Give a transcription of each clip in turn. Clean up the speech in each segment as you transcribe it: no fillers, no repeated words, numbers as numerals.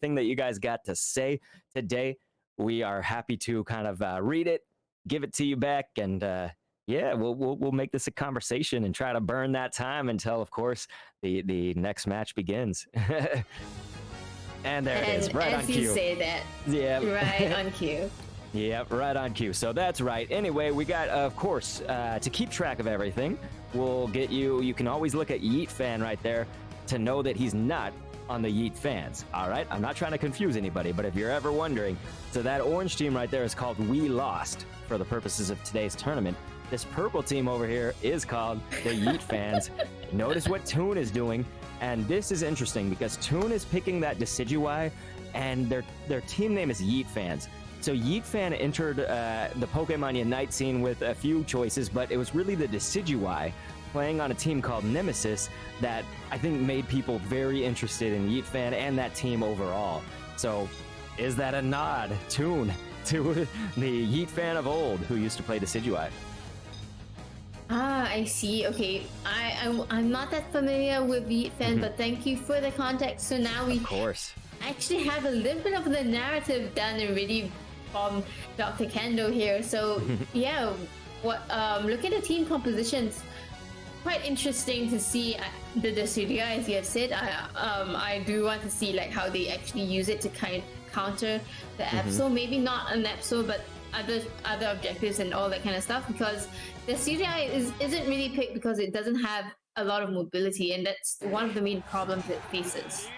everything that you guys got to say today. We are happy to kind of read it, give it to you back, and yeah, we'll make this a conversation and try to burn that time until, of course, the next match begins. And there it is, right on cue. As you say that. Yeah. Right on cue. Yep, right on cue. So that's right. Anyway, we got, of course, to keep track of everything, we'll get you. You can always look at YeatFan right there to know that he's not on the YeatFans. All right, I'm not trying to confuse anybody, but if you're ever wondering, so that orange team right there is called We Lost for the purposes of today's tournament. This purple team over here is called the YeatFans. Notice what Toon is doing, and this is interesting because Toon is picking that Decidueye, and their team name is YeatFans. So YeatFan entered the Pokemon Unite scene with a few choices, but it was really the Decidueye playing on a team called Nemesis that I think made people very interested in YeatFan and that team overall. So is that a nod, Toon, to the YeatFan of old who used to play Decidueye? Ah, I see. Okay, I'm not that familiar with YeatFan, but thank you for the context. So now we of course actually have a little bit of the narrative done already from Dr. Kendo here. So yeah, look at the team compositions. Quite interesting to see the Decidueye, as you have said. I do want to see like how they actually use it to kind of counter the Absol. Maybe not an Absol, but other objectives and all that kind of stuff, because the Decidueye isn't really picked because it doesn't have a lot of mobility, and that's one of the main problems it faces.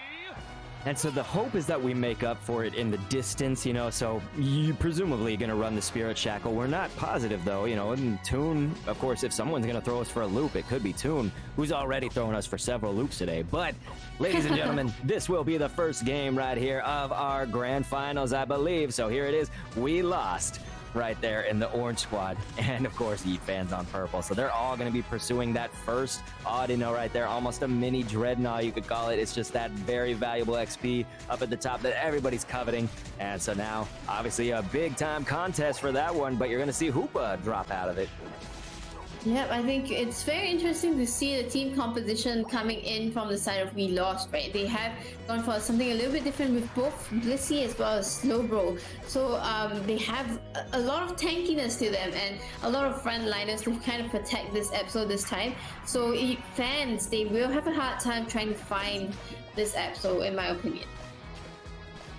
And so the hope is that we make up for it in the distance, you know, so you presumably going to run the Spirit Shackle. We're not positive, though, you know, and Toon, of course, if someone's going to throw us for a loop, it could be Toon, who's already thrown us for several loops today. But, ladies and gentlemen, this will be the first game right here of our grand finals, I believe. So here it is. We lost right there in the orange squad, and of course YeatFans on purple. So they're all going to be pursuing that first Audino right there, almost a mini Dreadnought you could call it. It's just that very valuable XP up at the top that everybody's coveting. And so now obviously a big time contest for that one, but you're going to see Hoopa drop out of it. Yep, I think it's very interesting to see the team composition coming in from the side of We Lost, right? They have gone for something a little bit different with both Blissey as well as Slowbro. So they have a lot of tankiness to them and a lot of frontliners to kind of protect this episode this time. So fans, they will have a hard time trying to find this episode, in my opinion.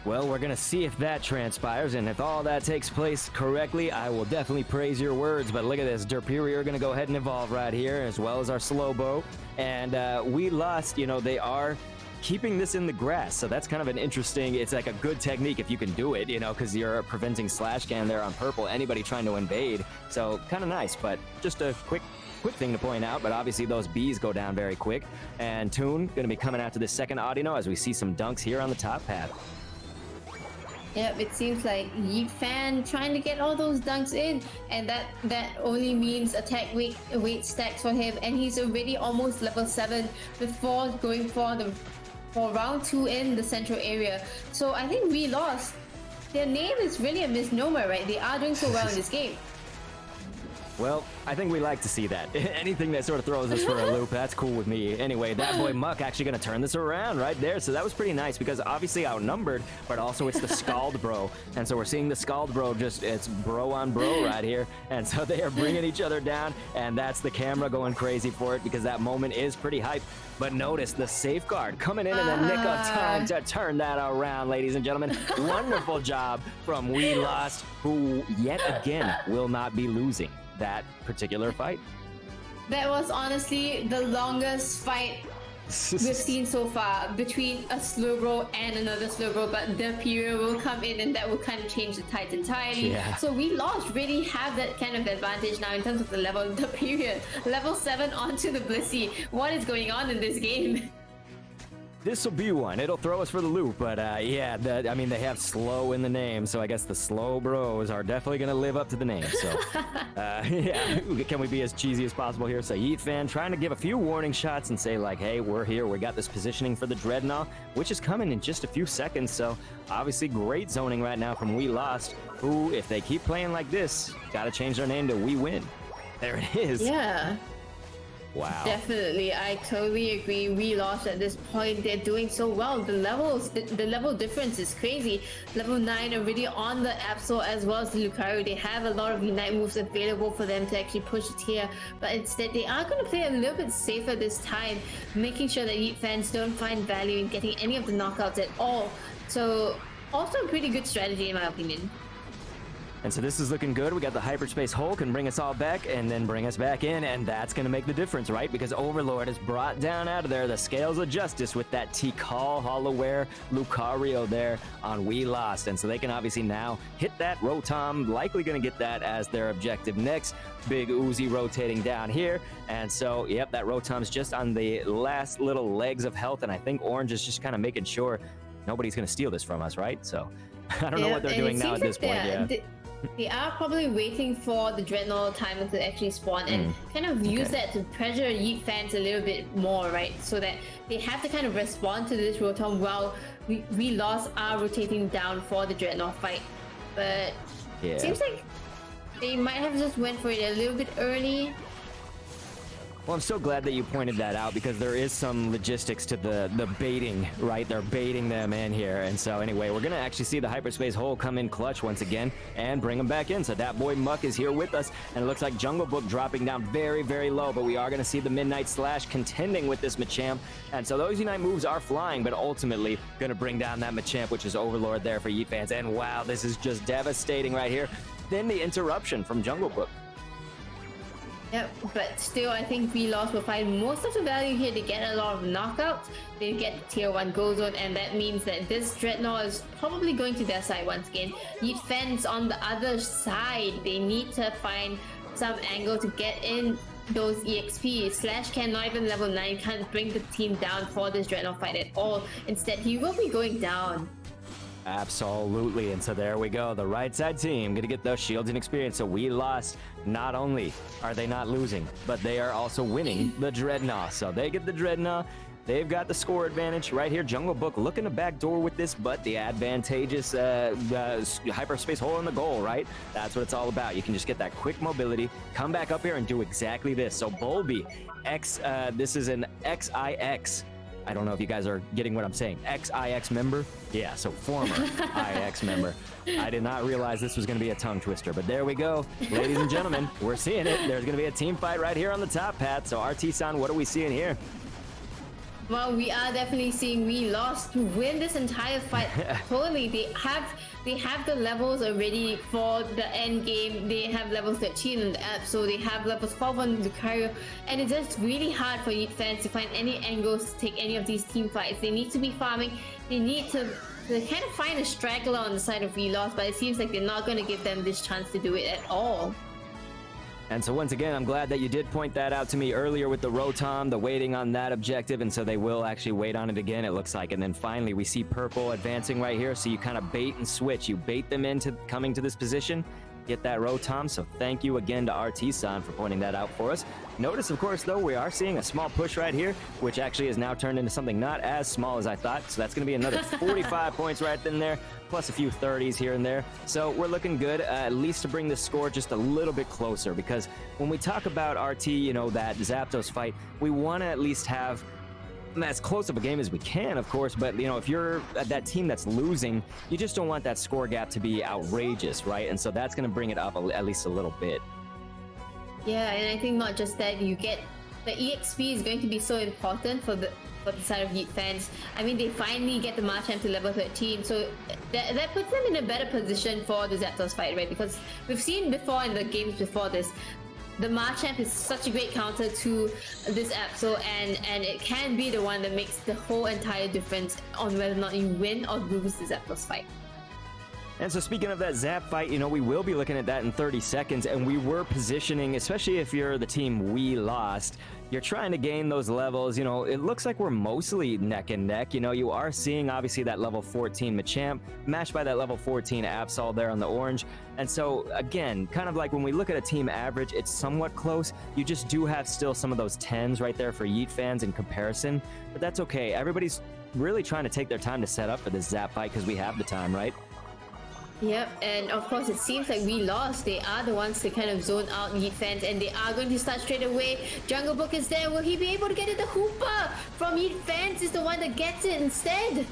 Well, we're going to see if that transpires, and if all that takes place correctly, I will definitely praise your words. But look at this. Derpiri are going to go ahead and evolve right here, as well as our Slowbo. And We Lost, you know, they are keeping this in the grass. So that's kind of an interesting, it's like a good technique if you can do it, you know, because you're preventing Slash Can there on purple, anybody trying to invade. So kind of nice, but just a quick thing to point out, but obviously those bees go down very quick. And Toon going to be coming out to the second Audino as we see some dunks here on the top pad. Yep, it seems like YeatFan trying to get all those dunks in, and that only means attack weight stacks for him, and he's already almost level 7 with 4 going for round 2 in the central area. So I think We Lost, their name is really a misnomer, right? They are doing so well in this game. Well, I think we like to see that. Anything that sort of throws us for a loop, that's cool with me. Anyway, that boy Muck actually going to turn this around right there. So that was pretty nice because obviously outnumbered, but also it's the Scald Bro. And so we're seeing the Scald Bro it's bro on bro right here. And so they are bringing each other down, and that's the camera going crazy for it because that moment is pretty hype. But notice the Safeguard coming in the nick of time to turn that around, ladies and gentlemen. Wonderful job from We Lost, who yet again will not be losing that particular fight. That was honestly the longest fight we've seen so far between a Slowbro and another Slowbro, but the period will come in and that will kind of change the tides entirely. Yeah. So We Lost really have that kind of advantage now in terms of the period. Level 7 onto the Blissey. What is going on in this game? This will be one. It'll throw us for the loop, but yeah, I mean, they have slow in the name, so I guess the Slow Bros are definitely going to live up to the name. So, yeah, can we be as cheesy as possible here? So, YeatFan trying to give a few warning shots and say, like, hey, we're here. We got this positioning for the Dreadnought, which is coming in just a few seconds. So, obviously, great zoning right now from We Lost, who, if they keep playing like this, got to change their name to We Win. There it is. Yeah. Wow. Definitely, I totally agree. We lost at this point. They're doing so well. The level difference is crazy. Level 9 already on the Absol as well as the Lucario. They have a lot of Unite moves available for them to actually push the tier, but instead they are going to play a little bit safer this time, making sure that YeatFans don't find value in getting any of the knockouts at all. So also a pretty good strategy in my opinion. And so this is looking good. We got the Hyperspace Hole, can bring us all back and then bring us back in, and that's going to make the difference, right? Because Overlord is brought down out of there, the scales of justice with that Tikal, Hollowware, Lucario there on We Lost. And so they can obviously now hit that Rotom, likely going to get that as their objective next. Big Uzi rotating down here. And so, yep, that Rotom's just on the last little legs of health, and I think Orange is just kind of making sure nobody's going to steal this from us, right? So I don't know what they're doing now at this point. Yeah. They are probably waiting for the Dreadnought timer to actually spawn and kind of use that to pressure YeatFans a little bit more, right? So that they have to kind of respond to this Rotom while we lost are rotating down for the Dreadnought fight. But it seems like they might have just went for it a little bit early. Well, I'm so glad that you pointed that out, because there is some logistics to the baiting, right? They're baiting them in here. And so anyway, we're going to actually see the Hyperspace Hole come in clutch once again and bring them back in. So that boy Muck is here with us, and it looks like Jungle Book dropping down very, very low, but we are going to see the Midnight Slash contending with this Machamp. And so those Unite moves are flying, but ultimately going to bring down that Machamp, which is Overlord there for YeatFans. And wow, this is just devastating right here. Then the interruption from Jungle Book. Yep, but still, I think We Lost will find most of the value here. They get a lot of knockouts, they get tier 1 gold zone, and that means that this Dreadnought is probably going to their side once again. YeatFans on the other side, they need to find some angle to get in those EXP. Slash can not even level 9, can't bring the team down for this Dreadnought fight at all. Instead, he will be going down. Absolutely, and so there we go. The right side team gonna get those shields and experience. So We Lost, not only are they not losing, but they are also winning the Dreadnought. So they get the Dreadnought. They've got the score advantage right here. Jungle Book looking to backdoor with this, but the advantageous Hyperspace Hole in the goal, right? That's what it's all about. You can just get that quick mobility, come back up here and do exactly this. So Bulby, this is an XIX. I don't know if you guys are getting what I'm saying. XIX member? Yeah, so former IX member. I did not realize this was going to be a tongue twister, but there we go. Ladies and gentlemen, we're seeing it. There's going to be a team fight right here on the top, Pat. So RT-san, what are we seeing here? Well, we are definitely seeing We Lost to win this entire fight. Totally, they have the levels already for the end game. They have levels 13 in the app, so they have levels 12 on Lucario, and it's just really hard for YeatFans to find any angles to take any of these team fights. They need to be farming. They need to kind of find a straggler on the side of We Lost, but it seems like they're not going to give them this chance to do it at all. And so once again, I'm glad that you did point that out to me earlier with the Rotom, the waiting on that objective, and so they will actually wait on it again, it looks like. And then finally, we see Purple advancing right here, so you kind of bait and switch. You bait them into coming to this position, get that Rotom, so thank you again to RT-san for pointing that out for us. Notice, of course, though, we are seeing a small push right here, which actually is now turned into something not as small as I thought, so that's going to be another 45 points right in there, plus a few 30s here and there. So we're looking good, at least to bring the score just a little bit closer, because when we talk about RT, you know, that Zapdos fight, we want to at least have as close of a game as we can, of course, but you know, if you're that team that's losing, you just don't want that score gap to be outrageous, right? And so that's going to bring it up at least a little bit. Yeah, and I think not just that, you get the EXP is going to be so important for the side of YeatFans. I mean, they finally get the Machamp to level 13, so that puts them in a better position for the Zapdos fight, right? Because we've seen before in the games before this, the Machamp is such a great counter to this Absol, and it can be the one that makes the whole entire difference on whether or not you win or lose the Zapdos fight. And so speaking of that Zap fight, you know, we will be looking at that in 30 seconds, and we were positioning, especially if you're the team We Lost, you're trying to gain those levels. You know, it looks like we're mostly neck and neck. You know, you are seeing obviously that level 14 Machamp matched by that level 14 Absol there on the orange. And so again, kind of like when we look at a team average, it's somewhat close. You just do have still some of those 10s right there for YeatFans in comparison, but that's okay. Everybody's really trying to take their time to set up for this Zap fight because we have the time, right? Yep, and of course it seems like we lost. They are the ones to kind of zone out YeatFans, and they are going to start straight away. Jungle Book is there. Will he be able to get it? The Hooper from YeatFans is the one that gets it instead.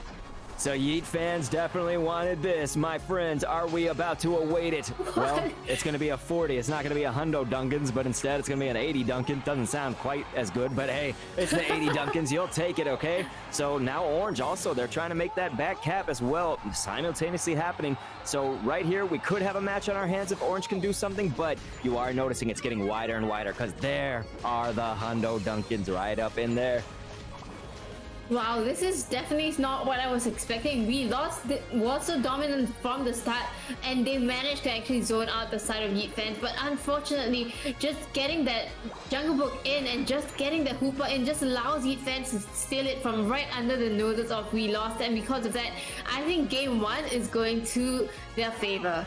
So YeatFans definitely wanted this, my friends. Are we about to await it? Well, it's going to be a 40. It's not going to be a hundo Dunkins, but instead it's going to be an 80 Duncan. Doesn't sound quite as good, but hey, it's the 80 Dunkins. You'll take it, okay? So now Orange also, they're trying to make that back cap as well, simultaneously happening. So right here, we could have a match on our hands if Orange can do something, but you are noticing it's getting wider and wider because there are the hundo Dunkins right up in there. Wow, this is definitely not what I was expecting. We lost, was so dominant from the start, and they managed to actually zone out the side of YeatFans. But unfortunately, just getting that Jungle Book in and just getting the Hooper in just allows YeatFans to steal it from right under the noses of We Lost. And because of that, I think game one is going to their favor.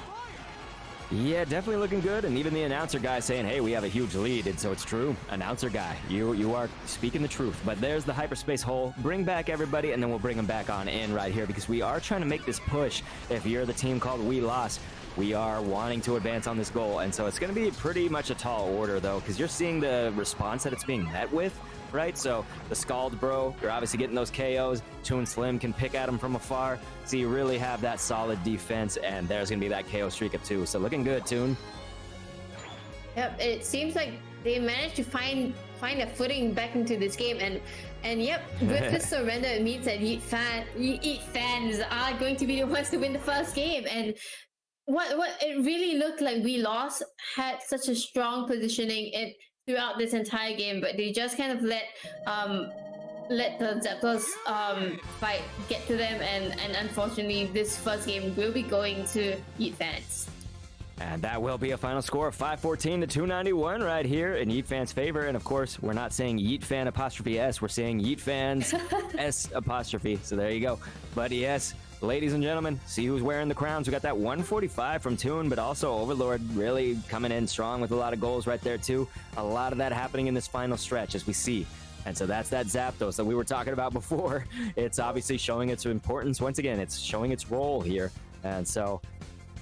Yeah, definitely looking good, and even the announcer guy saying, hey, we have a huge lead, and so it's true. Announcer guy, you are speaking the truth. But there's the hyperspace hole. Bring back everybody, and then we'll bring them back on in right here, because we are trying to make this push. If you're the team called We Lost, we are wanting to advance on this goal, and so it's going to be pretty much a tall order, though, because you're seeing the response that it's being met with, right? So the Scald Bro, you're obviously getting those KOs. Toon Slim can pick at him from afar. So you really have that solid defense, and there's going to be that KO streak of 2. So looking good, Toon. Yep, it seems like they managed to find a footing back into this game, and yep, with this surrender, it means that YeatFans are going to be the ones to win the first game. And what it really looked like We Lost had such a strong positioning throughout this entire game, but they just kind of let the Zeppelins fight get to them, and unfortunately this first game will be going to YeatFans. And that will be a final score of 514 to 291 right here in YeatFans' favor. And of course, we're not saying YeatFan apostrophe S, we're saying YeatFans S apostrophe. So there you go. But yes, ladies and gentlemen, see who's wearing the crowns. We got that 145 from Toon, but also Overlord really coming in strong with a lot of goals right there too. A lot of that happening in this final stretch as we see. And so that's that Zapdos that we were talking about before. It's obviously showing its importance. Once again, it's showing its role here. And so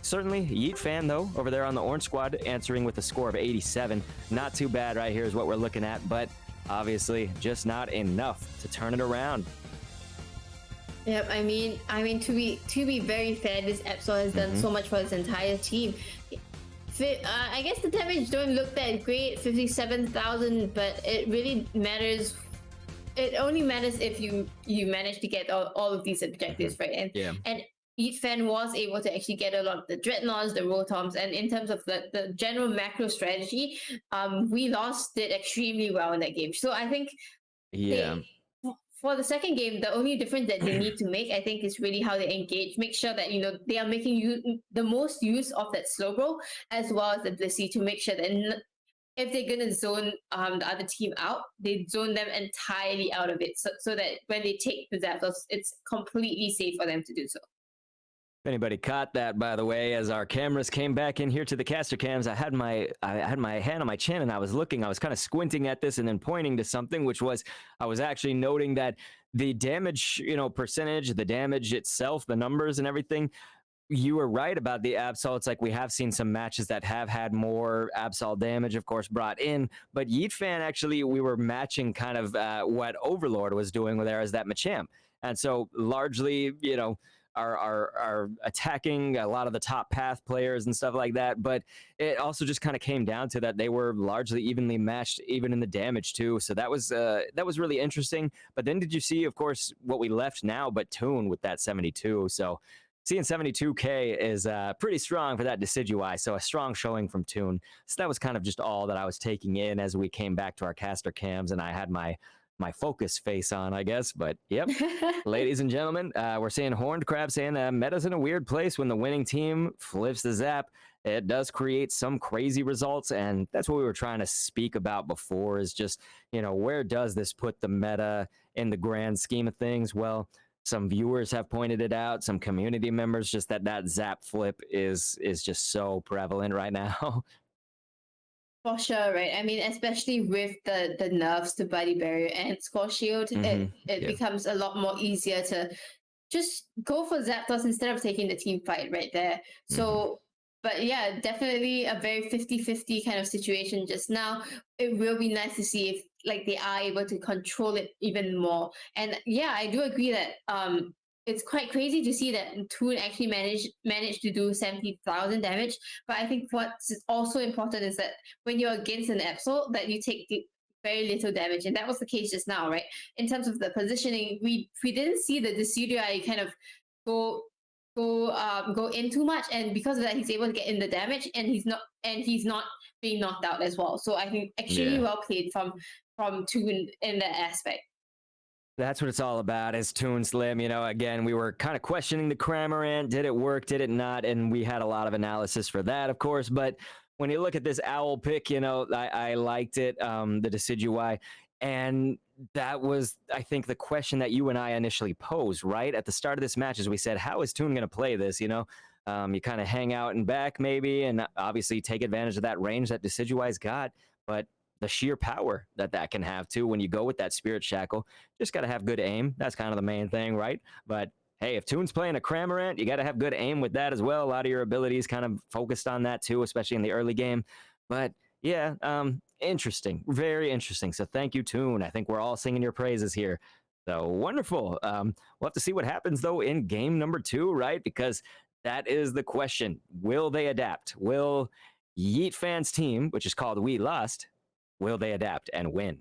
certainly, YeatFan, though, over there on the Orange Squad, answering with a score of 87. Not too bad right here is what we're looking at, but obviously just not enough to turn it around. Yep, I mean, to be very fair, this Absol has done so much for his entire team. I guess the damage don't look that great, 57,000, but it really matters. It only matters if you manage to get all of these objectives, right? And YeatFan was able to actually get a lot of the Dreadnoughts, the Rotoms, and in terms of the general macro strategy, We Lost did extremely well in that game. So I think for the second game, the only difference that they need to make, I think, is really how they engage. Make sure that they are making the most use of that slow bro as well as the Blissey to make sure that if they're gonna zone the other team out, they zone them entirely out of it, so that when they take the Zapdos, it's completely safe for them to do so. If anybody caught that, by the way, as our cameras came back in here to the caster cams, I had my hand on my chin and I was kind of squinting at this and then pointing to something, which was, I was actually noting that the damage, percentage, the damage itself, the numbers and everything, you were right about the Absol. It's like we have seen some matches that have had more Absol damage, of course, brought in. But YeatFan, actually, we were matching kind of what Overlord was doing there as that Machamp. And so largely, are attacking a lot of the top path players and stuff like that, but it also just kind of came down to that they were largely evenly matched, even in the damage too. So that was really interesting. But then did you see, of course, what we left now, but Toon with that 72. So seeing 72K is pretty strong for that Decidueye. So a strong showing from Toon. So that was kind of just all that I was taking in as we came back to our caster cams, and I had my focus face on, I guess. But yep, ladies and gentlemen, we're seeing Horned Crab saying meta's in a weird place when the winning team flips the zap. It does create some crazy results, and that's what we were trying to speak about before, is just, where does this put the meta in the grand scheme of things? Well, some viewers have pointed it out, some community members, just that zap flip is just so prevalent right now. For sure, right? I mean, especially with the nerfs to Body Barrier and Score Shield, it becomes a lot more easier just go for Zapdos instead of taking the team fight right there. So, but yeah, definitely a very 50-50 kind of situation just now. It will be nice to see if like they are able to control it even more. And yeah, I do agree that it's quite crazy to see that Toon actually managed to do 70,000 damage. But I think what's also important is that when you're against an Absol, that you take very little damage, and that was the case just now, right? In terms of the positioning, we didn't see the Decidueye kind of go in too much, and because of that, he's able to get in the damage, and he's not being knocked out as well. So I think extremely well played from Toon in that aspect. That's what it's all about, is Toon Slim. You know, again, we were kind of questioning the Cramorant. Did it work? Did it not? And we had a lot of analysis for that, of course. But when you look at this Owl pick, you know, I liked it, the Decidueye. And that was, I think, the question that you and I initially posed, right? At the start of this match, as we said, how is Toon going to play this, you know? You kind of hang out and back, maybe, and obviously take advantage of that range that Decidueye's got. But the sheer power that can have too when you go with that Spirit Shackle. Just got to have good aim. That's kind of the main thing, right? But hey, if Toon's playing a Cramorant, you got to have good aim with that as well. A lot of your abilities kind of focused on that too, especially in the early game. But yeah, interesting, very interesting. So thank you, Toon. I think we're all singing your praises here. So wonderful. We'll have to see what happens though in game number 2, right? Because that is the question. Will they adapt? Will YeatFans' team, which is called We Lost, will they adapt and win?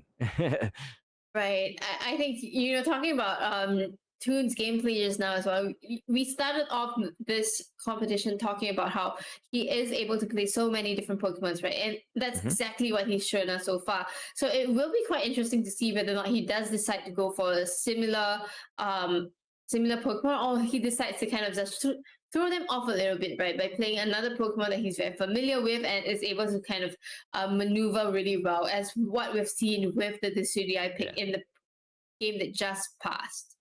Right. I think, you know, talking about Toon's gameplay just now as well, we started off this competition talking about how he is able to play so many different Pokemons, right? And that's exactly what he's shown us so far. So it will be quite interesting to see whether or not he does decide to go for a similar Pokemon, or he decides to kind of just throw them off a little bit, right, by playing another Pokemon that he's very familiar with and is able to kind of maneuver really well, as what we've seen with the Decidueye pick in the game that just passed.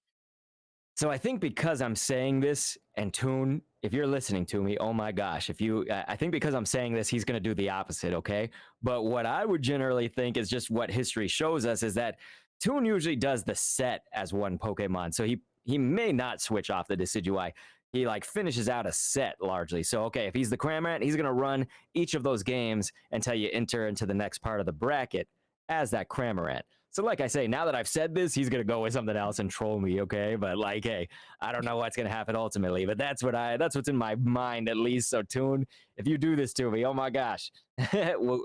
So I think because I'm saying this, and Toon, if you're listening to me, oh my gosh, I think because I'm saying this, he's going to do the opposite, okay? But what I would generally think is just what history shows us is that Toon usually does the set as one Pokemon, so he may not switch off the Decidueye. He like finishes out a set largely. So, okay, if he's the Cramorant, he's going to run each of those games until you enter into the next part of the bracket as that Cramorant. So like I say, now that I've said this, he's going to go with something else and troll me, okay? But like, hey, I don't know what's going to happen ultimately, but that's what's in my mind at least. So Toon, if you do this to me, oh my gosh,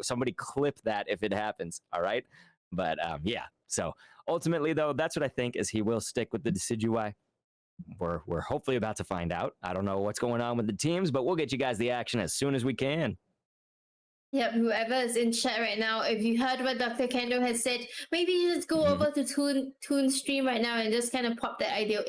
somebody clip that if it happens, all right? But yeah, so ultimately though, that's what I think, is he will stick with the Decidueye. We're hopefully about to find out. I don't know what's going on with the teams, but we'll get you guys the action as soon as we can. Yep, whoever is in chat right now, if you heard what Dr. Kendo has said, maybe you just go over to Toon's stream right now and just kind of pop that idea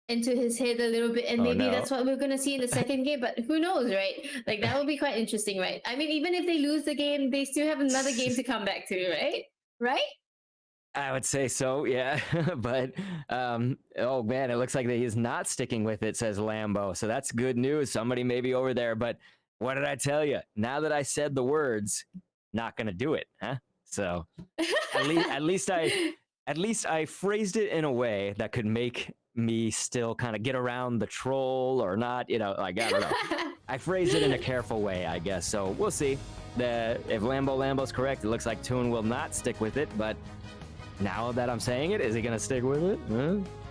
into his head a little bit, and maybe that's what we're going to see in the second game, but who knows, right? Like, that would be quite interesting, right? I mean, even if they lose the game, they still have another game to come back to, right? Right? I would say so, yeah. But, oh man, it looks like that he's not sticking with it, says Lambo. So that's good news. Somebody may be over there. But what did I tell you? Now that I said the words, not going to do it, huh? So at least I phrased it in a way that could make me still kind of get around the troll or not, you know, like, I don't know. I phrased it in a careful way, I guess. So we'll see. If Lambo's correct, it looks like Toon will not stick with it, but now that I'm saying it, is he going to stick with it?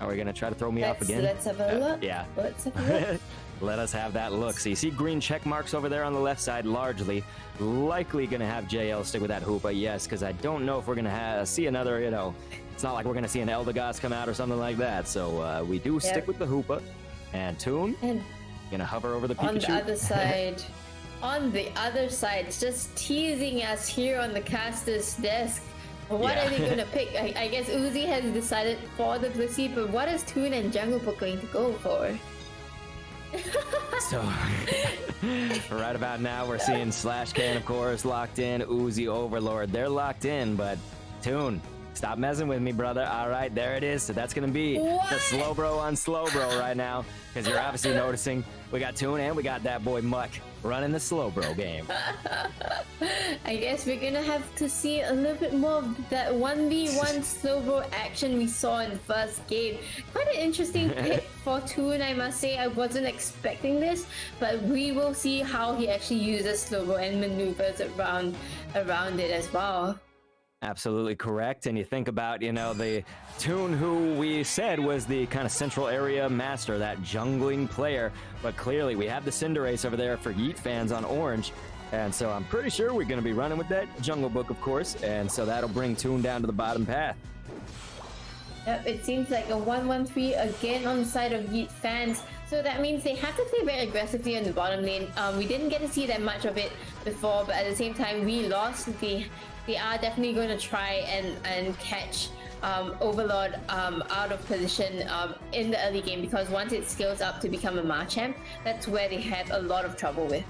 Are we going to try to throw me off again? Let's have a look. Yeah. Let's have a look. Let us have that look. So you see green check marks over there on the left side, largely. Likely going to have JL stick with that Hoopa, yes, because I don't know if we're going to see another, you know, it's not like we're going to see an Eldegoss come out or something like that. So we do stick with the Hoopa. And Toon, going to hover over the Pikachu. On the other side. On the other side, just teasing us here on the caster's desk. What are they going to pick? I guess Uzi has decided for the Blissey, but what is Toon and Jungle Book going to go for? So, right about now, we're seeing Slash Can, of course, locked in. Uzi Overlord, they're locked in, but Toon Stop messing with me, brother. All right, there it is. So that's going to be the slow bro on slow bro right now, because you're obviously noticing we got Toon and we got that boy Muck running the slow bro game. I guess we're gonna have to see a little bit more of that 1v1 slow bro action we saw in the first game. Quite an interesting pick for Toon, I must say. I wasn't expecting this, but we will see how he actually uses slow bro and maneuvers around it as well. Absolutely correct. And you think about, you know, the Toon who we said was the kind of central area master, that jungling player, but clearly we have the Cinderace over there for YeatFans on orange, and so I'm pretty sure we're going to be running with that Jungle Book, of course, and so that'll bring Toon down to the bottom path. Yep, it seems like a 1-1-3 again on the side of YeatFans. So that means they have to play very aggressively on the bottom lane. We didn't get to see that much of it before, but at the same time, we lost. They are definitely going to try and catch Overlord out of position in the early game, because once it scales up to become a Machamp, that's where they had a lot of trouble with.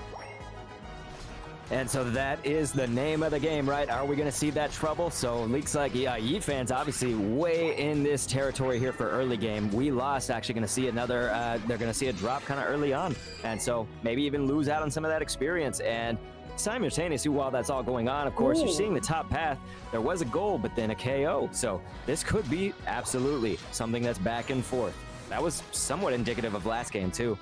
And so that is the name of the game, right? Are we going to see that trouble? So it looks like YeatFans obviously way in this territory here for early game. We lost, actually going to see another, they're going to see a drop kind of early on. And so maybe even lose out on some of that experience. And simultaneously, while that's all going on, of course, you're seeing the top path. There was a goal, but then a KO. So this could be absolutely something that's back and forth. That was somewhat indicative of last game too.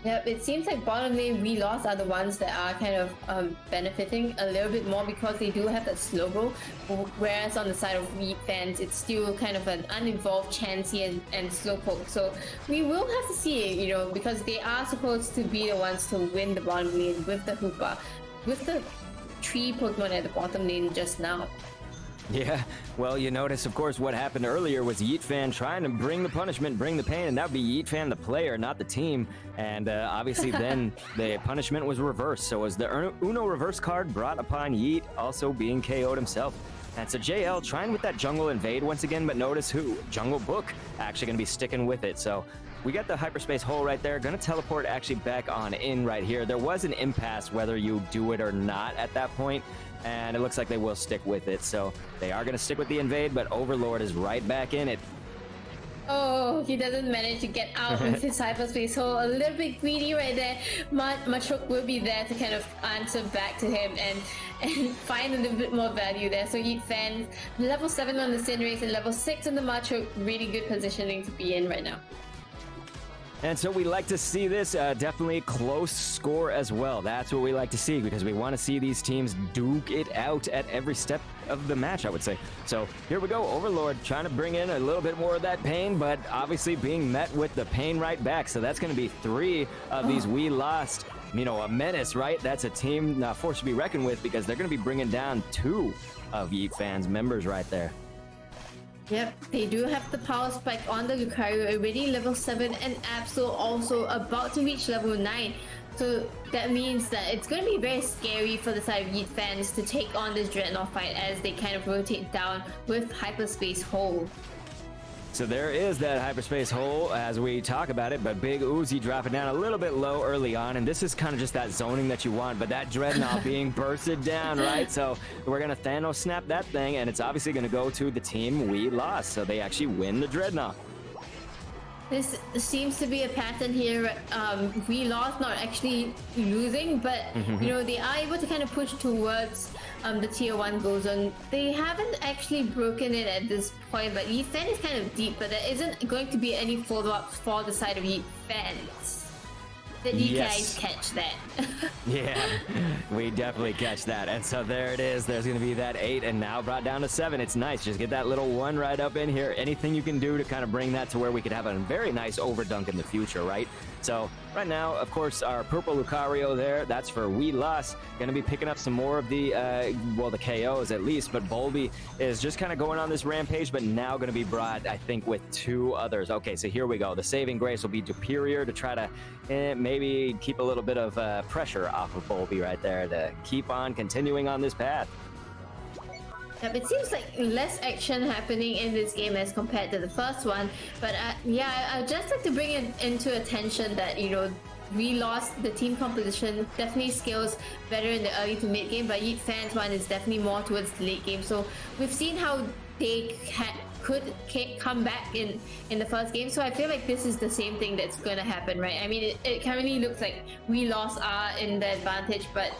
Yep, it seems like bottom lane we lost are the ones that are kind of benefiting a little bit more, because they do have that slow bro, whereas on the side of YeatFans, it's still kind of an uninvolved Chansey and Slowpoke. So we will have to see, you know, because they are supposed to be the ones to win the bottom lane with the Hoopa, with the 3 Pokemon at the bottom lane just now. Yeah, well, you notice, of course, what happened earlier was YeatFan trying to bring the punishment, bring the pain, and that would be YeatFan, the player, not the team. And obviously then the punishment was reversed. So as the Uno reverse card brought upon Yeat also being KO'd himself. And so JL trying with that jungle invade once again, but notice who? Jungle Book actually going to be sticking with it. So we got the hyperspace hole right there. Going to teleport actually back on in right here. There was an impasse whether you do it or not at that point, and it looks like they will stick with it. So they are going to stick with the invade, but Overlord is right back in it. Oh, he doesn't manage to get out with his hyperspace hole. A little bit greedy right there. Machoke will be there to kind of answer back to him and find a little bit more value there. So YeatFans, level 7 on the Cinderace and level 6 on the Machoke. Really good positioning to be in right now. And so we like to see this, definitely close score as well. That's what we like to see, because we want to see these teams duke it out at every step of the match, I would say. So here we go, Overlord trying to bring in a little bit more of that pain, but obviously being met with the pain right back. So that's going to be 3 of these we lost. You know, a menace, right? That's a team force to be reckoned with, because they're going to be bringing down 2 of YeatFans members right there. Yep, they do have the power spike on the Lucario, already level 7, and Absol also about to reach level 9. So that means that it's going to be very scary for the side of YeatFans to take on this Dreadnought fight as they kind of rotate down with Hyperspace Hole. So there is that hyperspace hole as we talk about it, but Big Uzi dropping down a little bit low early on, and this is kind of just that zoning that you want, but that Dreadnought being bursted down, right? So we're going to Thanos snap that thing, and it's obviously going to go to the team we lost, so they actually win the Dreadnought. This seems to be a pattern here. We lost, not actually losing, but you know, they are able to kind of push towards the tier 1 goal zone. They haven't actually broken it at this point, but YeatFans is kind of deep, but there isn't going to be any follow-ups for the side of YeatFans. Did you guys catch that? Yeah, we definitely catch that. And so there it is. There's going to be that 8 and now brought down to 7. It's nice. Just get that little 1 right up in here. Anything you can do to kind of bring that to where we could have a very nice overdunk in the future, right? So right now, of course, our purple Lucario there, that's for we lost. Going to be picking up some more of the, well, the KOs at least, but Bulby is just kind of going on this rampage, but now going to be brought, I think, with 2 others. Okay, so here we go. The saving grace will be Superior to try to maybe keep a little bit of pressure off of Bulby right there to keep on continuing on this path. Yep, it seems like less action happening in this game as compared to the first one, but yeah, I'd just like to bring it into attention that, you know, we lost the team composition definitely scales better in the early to mid game, but YeatFans one is definitely more towards the late game. So we've seen how they could come back in the first game, so I feel like this is the same thing that's gonna happen, right? I mean, it currently looks like we lost are in the advantage, but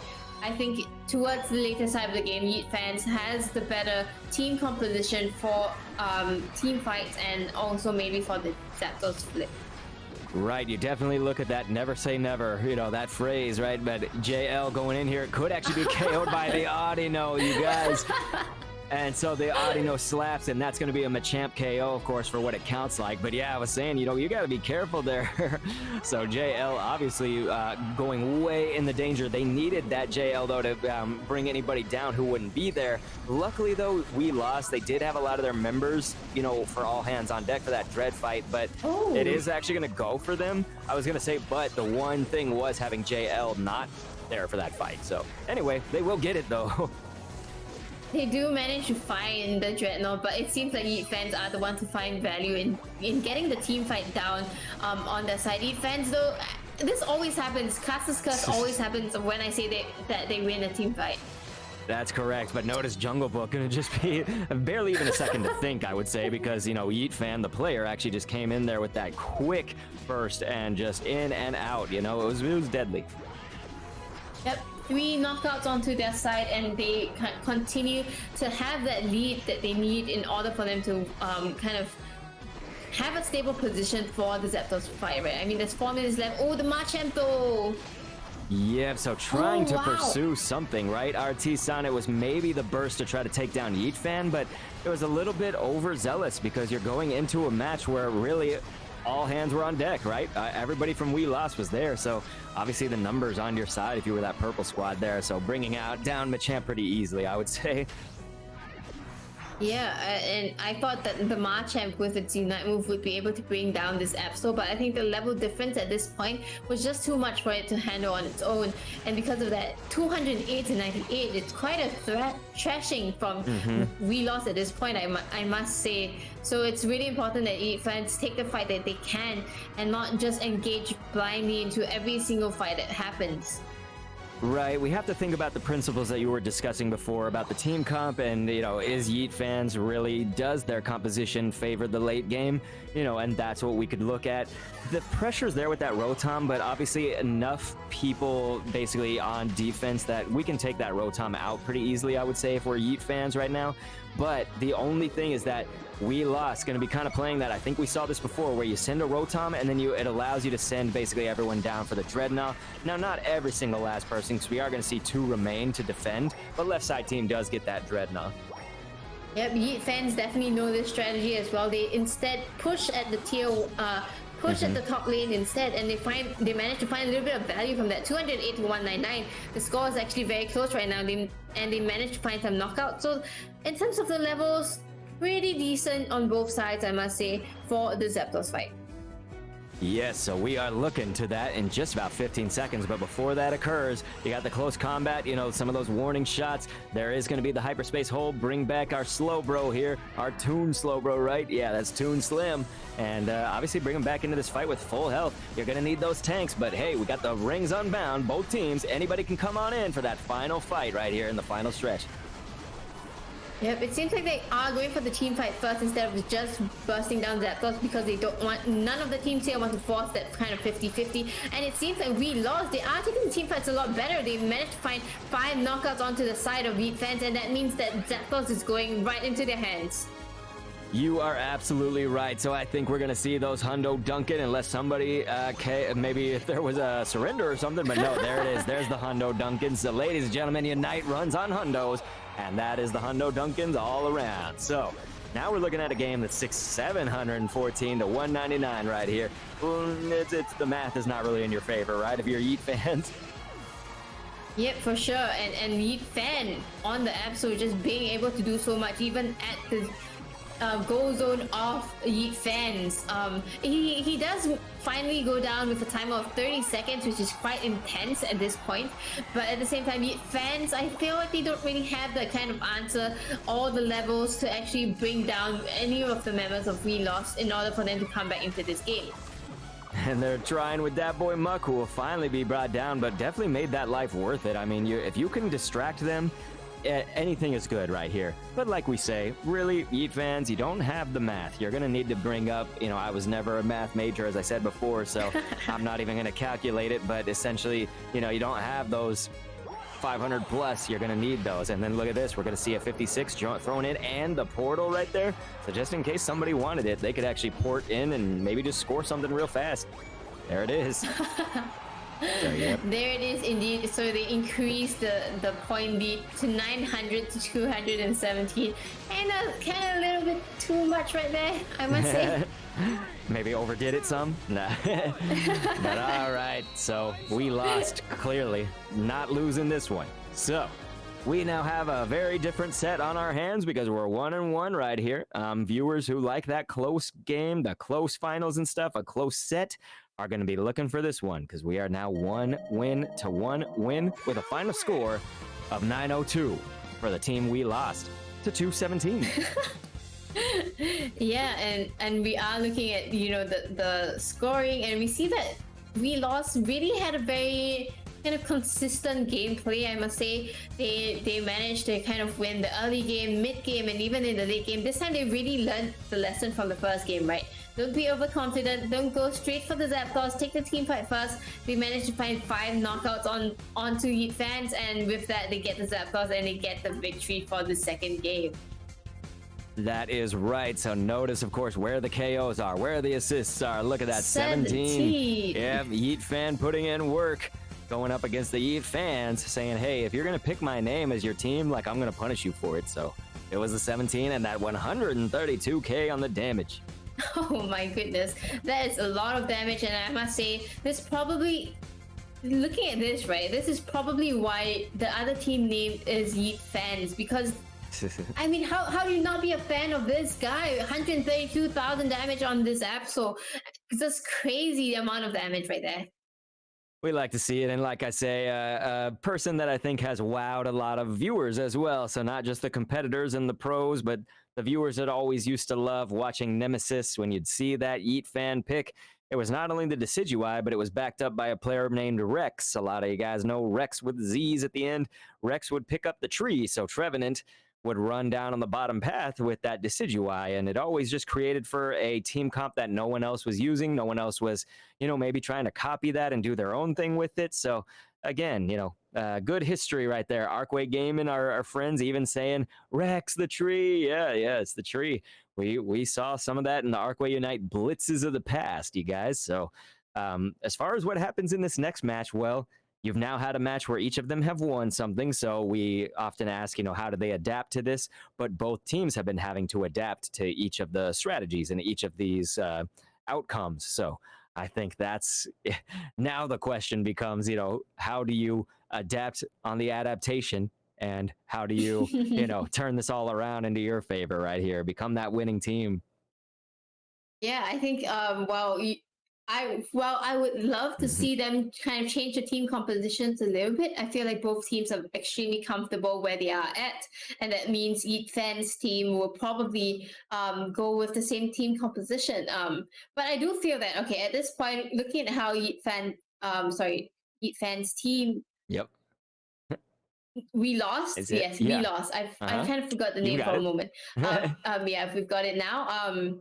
I think towards the later side of the game, YeatFans has the better team composition for team fights and also maybe for the Zapdos flip. Right, you definitely look at that never say never, you know, that phrase, right? But JL going in here could actually be KO'd by the Audino, you guys. And so the Audino slaps, and that's going to be a Machamp KO, of course, for what it counts like. But yeah, I was saying, you know, you got to be careful there. So JL obviously going way in the danger. They needed that JL, though, to bring anybody down who wouldn't be there. Luckily, though, we lost. They did have a lot of their members, you know, for all hands on deck for that dread fight, but it is actually going to go for them. I was going to say, but the one thing was having JL not there for that fight. So anyway, they will get it, though. They do manage to find the Dreadnought, but it seems like YeatFans are the ones to find value in getting the team fight down on their side. YeatFans, though, this always happens. Caster's Curse always happens when I say that they win a team fight. That's correct, but notice Jungle Book gonna just be barely even a second to think, I would say, because, you know, YeatFan, the player, actually just came in there with that quick burst and just in and out, you know, it was deadly. Yep. 3 knockouts onto their side, and they continue to have that lead that they need in order for them to kind of have a stable position for the Zapdos fight, right? I mean, there's 4 minutes left. Oh, the Machamp though! Yeah, so trying to pursue something, right? RT-san, it was maybe the burst to try to take down YeatFan, but it was a little bit overzealous because you're going into a match where really all hands were on deck, right? Everybody from We Lost was there, so obviously the numbers on your side if you were that purple squad there, so bringing down Machamp pretty easily, I would say. Yeah, and I thought that the Machamp with its Unite move would be able to bring down this Absol, but I think the level difference at this point was just too much for it to handle on its own. And because of that, 208 to 98, it's quite a thrashing from We Lost at this point, I must say. So it's really important that YeatFans take the fight that they can and not just engage blindly into every single fight that happens. Right, we have to think about the principles that you were discussing before about the team comp and, you know, is YeatFans really, does their composition favor the late game? You know, and that's what we could look at. The pressure's there with that Rotom, but obviously enough people basically on defense that we can take that Rotom out pretty easily, I would say, if we're YeatFans right now. But the only thing is that We Lost going to be kind of playing that. I think we saw this before where you send a Rotom and then it allows you to send basically everyone down for the Dreadnought. Now, not every single last person, because we are going to see 2 remain to defend, but left side team does get that Dreadnought. Yep, YeatFans definitely know this strategy as well. They instead push at the tier, at the top lane instead, and they manage to find a little bit of value from that. 208 to 199. The score is actually very close right now, and they managed to find some knockouts. So in terms of the levels, pretty decent on both sides, I must say, for the Zapdos fight. Yes, so we are looking to that in just about 15 seconds, but before that occurs, you got the close combat, you know, some of those warning shots. There is going to be the hyperspace hold, bring back our Slowbro here, our Toon Slowbro, right? Yeah, that's Toon Slim, and obviously bring him back into this fight with full health. You're going to need those tanks, but hey, we got the rings unbound, both teams. Anybody can come on in for that final fight right here in the final stretch. Yep, it seems like they are going for the team fight first instead of just bursting down Zapdos, because they don't want, none of the teams here want to force that kind of 50-50. And it seems like We Lost, they are taking the team fights a lot better. They managed to find 5 knockouts onto the side of YeatFans, and that means that Zapdos is going right into their hands. You are absolutely right. So I think we're going to see those Hundo Duncan, unless somebody, maybe if there was a surrender or something, but no, there it is. There's the Hundo Duncans. So ladies and gentlemen, Unite runs on Hundos, and that is the Hundo Duncans all around. So now we're looking at a game that's 714 to 199 right here. It's the math is not really in your favor, right? If you're YeatFans. Yep, for sure. And YeatFan on the Absol just being able to do so much, even at the goal zone of YeatFans. He does finally go down with a timer of 30 seconds, which is quite intense at this point. But at the same time, YeatFans, I feel like they don't really have that kind of answer or the levels to actually bring down any of the members of We Lost in order for them to come back into this game. And they're trying with that boy Muck, who will finally be brought down, but definitely made that life worth it. I mean, if you can distract them, anything is good right here. But like we say, really, YeatFans, you don't have the math. You're going to need to bring up, I was never a math major, as I said before, so I'm not even going to calculate it. But essentially, you don't have those 500 plus. You're going to need those. And then look at this. We're going to see a 56 thrown in and the portal right there. So just in case somebody wanted it, they could actually port in and maybe just score something real fast. There it is. So, yep. There it is indeed. So they increased the point lead to 900 to 217. And kind of a little bit too much right there, I must say. Maybe overdid it some? Nah. But all right, so we lost clearly. Not losing this one. So we now have a very different set on our hands because we're 1-1 right here. Viewers who like that close game, the close finals and stuff, a close set, are going to be looking for this one because we are now 1 win to 1 win with a final score of 902 for the team we lost to 217. Yeah, and we are looking at the scoring, and we see that we lost really had a very kind of consistent gameplay. I must say they managed to kind of win the early game, mid game, and even in the late game. This time they really learned the lesson from the first game, right? Don't be overconfident. Don't go straight for the Zapdos. Take the team fight first. We managed to find 5 knockouts onto YeatFans, and with that they get the Zapdos and they get the victory for the second game. That is right. So notice, of course, where the KOs are, where the assists are. Look at that, 17. Yeah, YeatFan putting in work, going up against the YeatFans, saying, hey, if you're going to pick my name as your team, like, I'm going to punish you for it. So it was a 17 and that 132k on the damage. Oh my goodness, that is a lot of damage, and I must say, this probably, looking at this, right, this is probably why the other team name is YeatFans, because I mean, how do you not be a fan of this guy? 132,000 damage on this app, so it's just crazy amount of damage right there. We like to see it, and like I say, a person that I think has wowed a lot of viewers as well, so not just the competitors and the pros, but the viewers that always used to love watching Nemesis. When you'd see that YeatFan pick, it was not only the Decidueye, but it was backed up by a player named Rex. A lot of you guys know Rex with Z's at the end. Rex would pick up the tree, so Trevenant would run down on the bottom path with that Decidueye, and it always just created for a team comp that no one else was using. No one else was, maybe trying to copy that and do their own thing with it. So again, good history right there. Arcway Gaming, our friends, even saying, Rex, the tree. Yeah, it's the tree. We saw some of that in the Arcway Unite blitzes of the past, you guys. So as far as what happens in this next match, well, you've now had a match where each of them have won something, so we often ask, how do they adapt to this? But both teams have been having to adapt to each of the strategies and each of these outcomes. So I think that's now the question becomes, how do you adapt on the adaptation, and how do you, turn this all around into your favor right here, become that winning team? Yeah, I think I would love to see them kind of change the team compositions a little bit. I feel like both teams are extremely comfortable where they are at, and that means YeatFans' team will probably go with the same team composition. But I do feel that, okay, at this point, looking at how YeatFans' team. Yep. We lost. Yes, we lost. I kind of forgot the name for a moment. Yeah, we've got it now.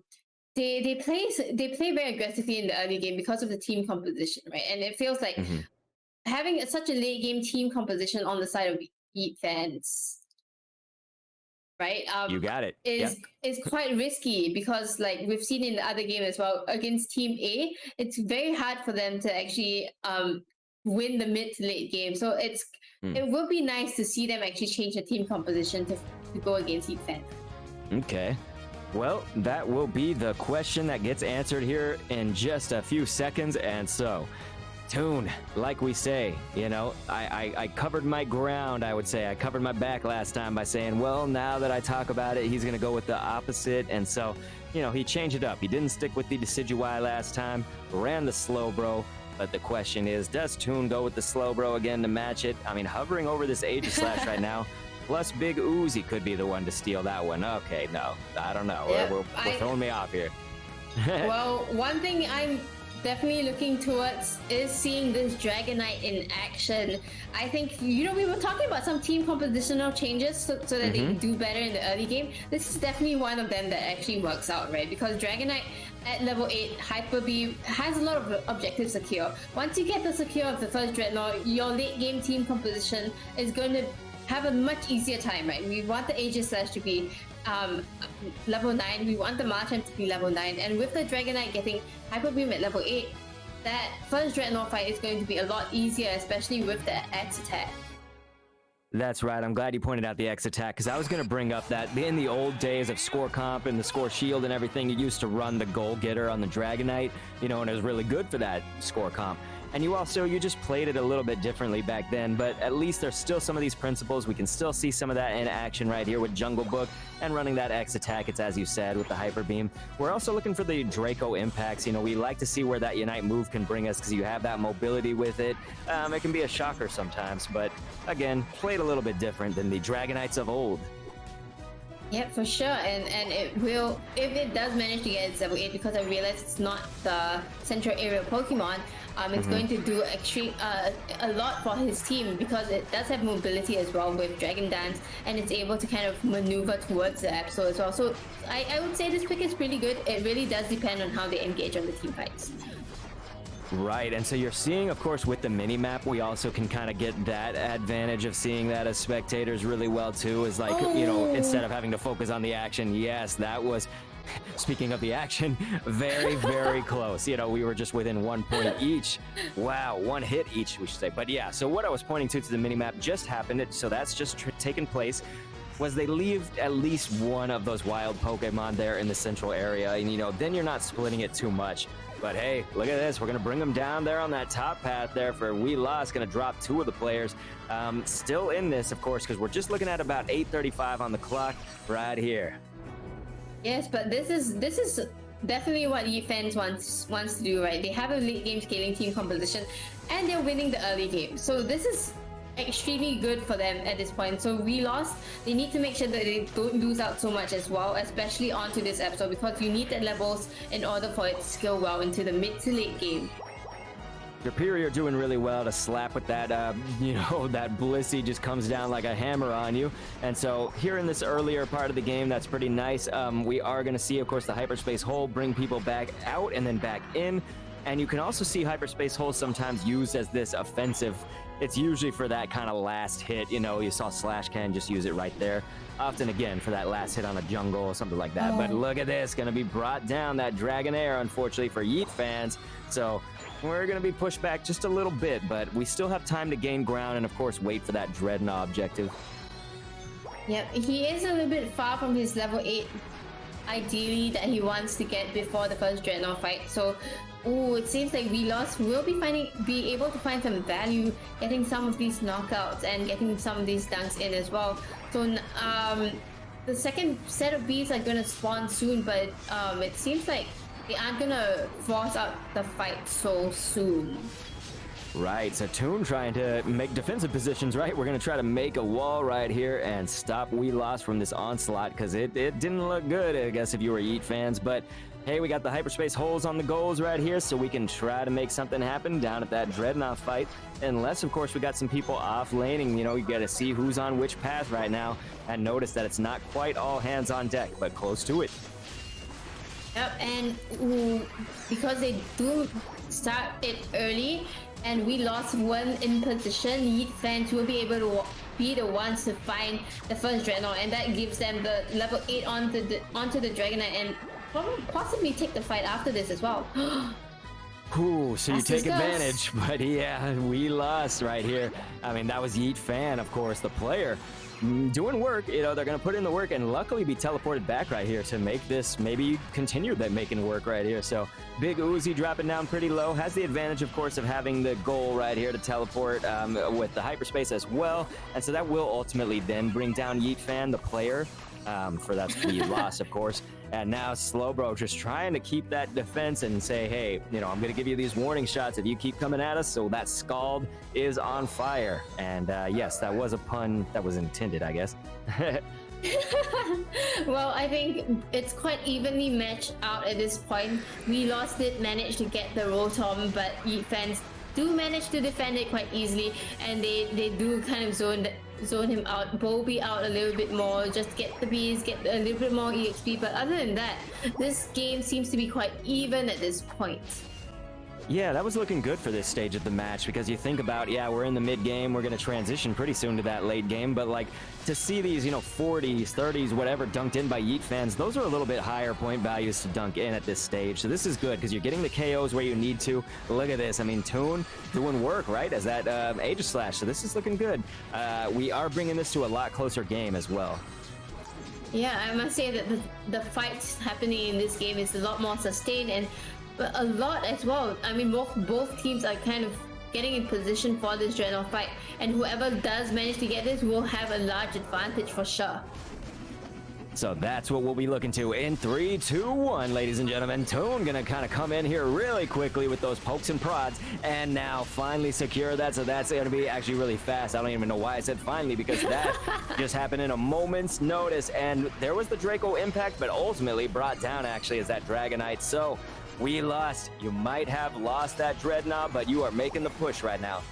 They play very aggressively in the early game because of the team composition, right? And it feels like having such a late game team composition on the side of YeatFans, right? You got it. Is quite risky because, like we've seen in the other game as well, against Team A, it's very hard for them to actually win the mid to late game. So it would be nice to see them actually change the team composition to go against YeatFans. Okay. Well, that will be the question that gets answered here in just a few seconds. And so, Toon, like we say, I covered my ground, I would say. I covered my back last time by saying, well, now that I talk about it, he's going to go with the opposite. And so, he changed it up. He didn't stick with the Decidueye last time, ran the Slowbro. But the question is, does Toon go with the Slowbro again to match it? I mean, hovering over this Aegislash right now, plus Big Uzi could be the one to steal that one. Okay, no, I don't know. Yeah, we're throwing me off here. Well, one thing I'm definitely looking towards is seeing this Dragonite in action. I think, we were talking about some team compositional changes so that they can do better in the early game. This is definitely one of them that actually works out, right? Because Dragonite at level 8 Hyper Beam has a lot of objectives secure. Once you get the secure of the first Dreadnought, your late game team composition is going to have a much easier time, right? We want the Aegis Slash to be level 9, we want the Marchand to be level 9, and with the Dragonite getting Hyper Beam at level 8, that first Dreadnought fight is going to be a lot easier, especially with the X attack. That's right. I'm glad you pointed out the X attack, because I was going to bring up that in the old days of score comp and the score shield and everything, you used to run the goal getter on the Dragonite, and it was really good for that score comp. And you just played it a little bit differently back then, but at least there's still some of these principles. We can still see some of that in action right here with Jungle Book and running that X attack. It's as you said with the Hyper Beam. We're also looking for the Draco impacts. We like to see where that Unite move can bring us, because you have that mobility with it. It can be a shocker sometimes, but again, played a little bit different than the Dragonites of old. Yeah, for sure, and it will, if it does manage to get its level 8, because I realize it's not the central aerial Pokemon, it's going to do a lot for his team, because it does have mobility as well with Dragon Dance, and it's able to kind of maneuver towards the Absol as well. So I would say this pick is pretty good. It really does depend on how they engage on the team fights. Right, and so you're seeing, of course, with the mini-map, we also can kind of get that advantage of seeing that as spectators really well, too, is like, instead of having to focus on the action. Yes, that was, speaking of the action, very, very close. We were just within 1 point each. Wow, 1 hit each, we should say. But yeah, so what I was pointing to the mini-map just happened, so that's just taken place, was they leave at least one of those wild Pokemon there in the central area, and then you're not splitting it too much. But hey, look at this. We're going to bring them down there on that top path there for We Lost. Going to drop 2 of the players. Still in this, of course, because we're just looking at about 8:35 on the clock right here. Yes, but this is definitely what YeatFans wants to do, right? They have a late game scaling team composition, and they're winning the early game. So this is extremely good for them at this point. So We Lost, they need to make sure that they don't lose out so much as well, especially onto this episode, because you need the levels in order for it to scale well into the mid to late game. Superior doing really well to slap with that, that Blissey just comes down like a hammer on you. And so here in this earlier part of the game, that's pretty nice. We are going to see, of course, the Hyperspace Hole bring people back out and then back in. And you can also see Hyperspace Holes sometimes used as this offensive. It's usually for that kind of last hit. You saw Slash Can just use it right there. Often, again, for that last hit on a jungle or something like that. But look at this. Going to be brought down, that Dragonair, unfortunately, for YeatFans. So we're going to be pushed back just a little bit, but we still have time to gain ground and, of course, wait for that Dreadnought objective. Yep, he is a little bit far from his level 8, ideally, that he wants to get before the first Dreadnought fight. So, it seems like We Lost will be able to find some value getting some of these knockouts and getting some of these dunks in as well. So, the second set of bees are going to spawn soon, but it seems like they aren't going to force out the fight so soon. Right, so Toon trying to make defensive positions, right? We're going to try to make a wall right here and stop We Lost from this onslaught, because it didn't look good, I guess, if you were YeatFans. But hey, we got the Hyperspace Holes on the goals right here, so we can try to make something happen down at that Dreadnought fight. Unless, of course, we got some people off laning. You got to see who's on which path right now and notice that it's not quite all hands on deck, but close to it. Yep, and because they do start it early, and We Lost one in position, YeatFans will be able to be the ones to find the first Dreadnought, and that gives them the level 8 onto the Dragonite, and possibly take the fight after this as well. Ooh, so you As take discussed. advantage, but yeah, We Lost right here. I mean, that was YeatFan, of course, the player. Doing work, they're going to put in the work and luckily be teleported back right here to make this maybe continue that making work right here. So Big Uzi dropping down pretty low, has the advantage, of course, of having the goal right here to teleport with the hyperspace as well. And so that will ultimately then bring down YeatFan, the player, for that's We Lost, of course. And now Slowbro just trying to keep that defense and say, hey, I'm going to give you these warning shots if you keep coming at us. So that Scald is on fire. And yes, that was a pun that was intended, I guess. Well, I think it's quite evenly matched out at this point. We lost it, managed to get the Rotom, but YeatFans do manage to defend it quite easily, and they do kind of zone him out, Bobby out a little bit more, just get the bees, get a little bit more EXP. But other than that, this game seems to be quite even at this point. Yeah, that was looking good for this stage of the match, because you think about, yeah, we're in the mid game, we're going to transition pretty soon to that late game, but like to see these, you know, 40s, 30s, whatever dunked in by YeatFans, those are a little bit higher point values to dunk in at this stage. So this is good because you're getting the KOs where you need to. Look at this. I mean, Toon doing work, right, as that Aegis Slash. So this is looking good. We are bringing this to a lot closer game as well. Yeah, I must say that the fights happening in this game is a lot more sustained, and but a lot as well. I mean, both teams are kind of getting in position for this Dreadnought fight, and whoever does manage to get this will have a large advantage for sure. So that's what we'll be looking to in 3, 2, 1, ladies and gentlemen. Toon gonna kind of come in here really quickly with those pokes and prods, and now finally secure that. So that's gonna be actually really fast. I don't even know why I said finally, because that just happened in a moment's notice, and there was the Draco impact, but ultimately brought down actually as that Dragonite. So we lost. You might have lost that Dreadnought, but you are making the push right now.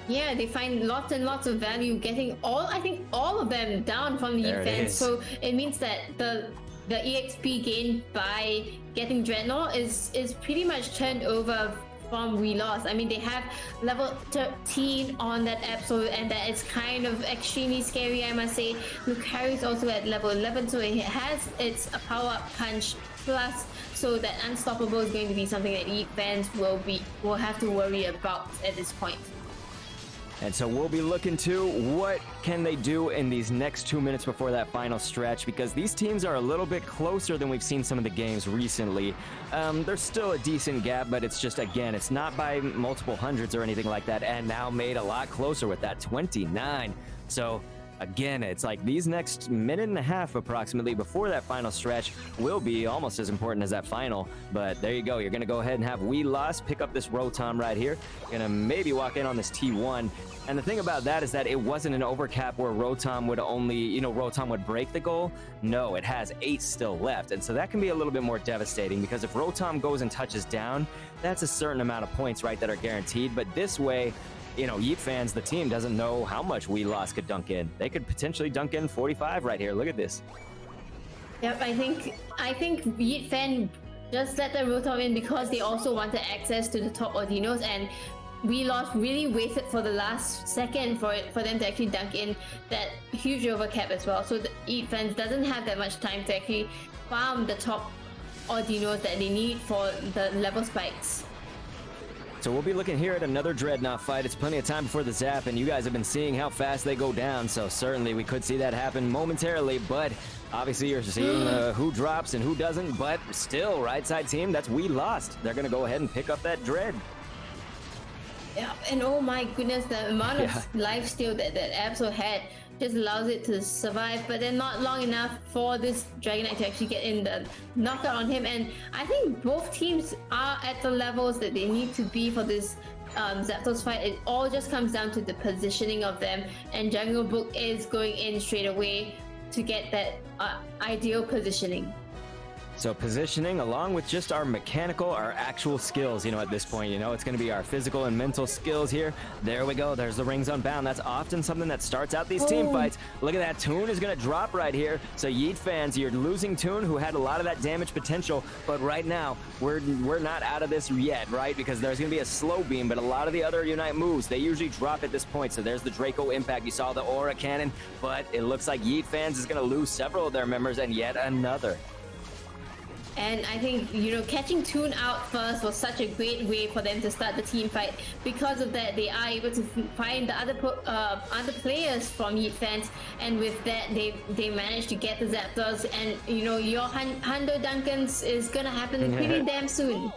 Yeah, they find lots and lots of value getting I think all of them down from the YeatFans. So it means that the EXP gained by getting Dreadnought is pretty much turned over from we lost. I mean, they have level 13 on that episode, and that is kind of extremely scary, I must say. Lucario is also at level 11, so it has its power-up punch plus, so that Unstoppable is going to be something that YeatFans will have to worry about at this point. And so we'll be looking to what can they do in these next 2 minutes before that final stretch, because these teams are a little bit closer than we've seen some of the games recently. There's still a decent gap, but it's just, again, it's not by multiple hundreds or anything like that, and now made a lot closer with that 29. So again, it's like these next minute and a half approximately before that final stretch will be almost as important as that final. But there you go. You're going to go ahead and have We Lost pick up this Rotom right here. Going to maybe walk in on this T1. And the thing about that is that it wasn't an overcap where Rotom would only, you know, Rotom would break the goal. No, it has 8 still left. And so that can be a little bit more devastating, because if Rotom goes and touches down, that's a certain amount of points, right, that are guaranteed. But this way, you know, YeatFans, the team, doesn't know how much We Lost could dunk in. They could potentially dunk in 45 right here. Look at this. Yep, I think YeatFan just let the Rotom in because they also wanted access to the top Audinos, and We Lost really waited for the last second for them to actually dunk in that huge overcap as well. So the YeatFans doesn't have that much time to actually farm the top Audinos that they need for the level spikes. So we'll be looking here at another Dreadnought fight. It's plenty of time before the zap, and you guys have been seeing how fast they go down, so certainly we could see that happen momentarily, but obviously you're seeing who drops and who doesn't, but still, right side team, that's We Lost. They're going to go ahead and pick up that Dread. Yeah, and oh my goodness, the amount of lifesteal that Absol had just allows it to survive, but then not long enough for this Dragonite to actually get in the knockout on him. And I think both teams are at the levels that they need to be for this Zapdos fight. It all just comes down to the positioning of them, and Jungle Book is going in straight away to get that ideal positioning. So positioning, along with just our mechanical, our actual skills, you know, at this point, you know, it's going to be our physical and mental skills here. There we go. There's the Rings Unbound. That's often something that starts out these team fights. Look at that. Toon is going to drop right here. So YeatFans, you're losing Toon, who had a lot of that damage potential, but right now, we're not out of this yet, right? Because there's going to be a slow beam, but a lot of the other Unite moves, they usually drop at this point. So there's the Draco impact. You saw the Aura Cannon, but it looks like YeatFans is going to lose several of their members, and yet another. And I think, you know, catching Toon out first was such a great way for them to start the team fight. Because of that, they are able to find the other players from YeatFans, and with that, they managed to get the Zapdos. And you know, your Hundo Dunkins is gonna happen pretty damn soon.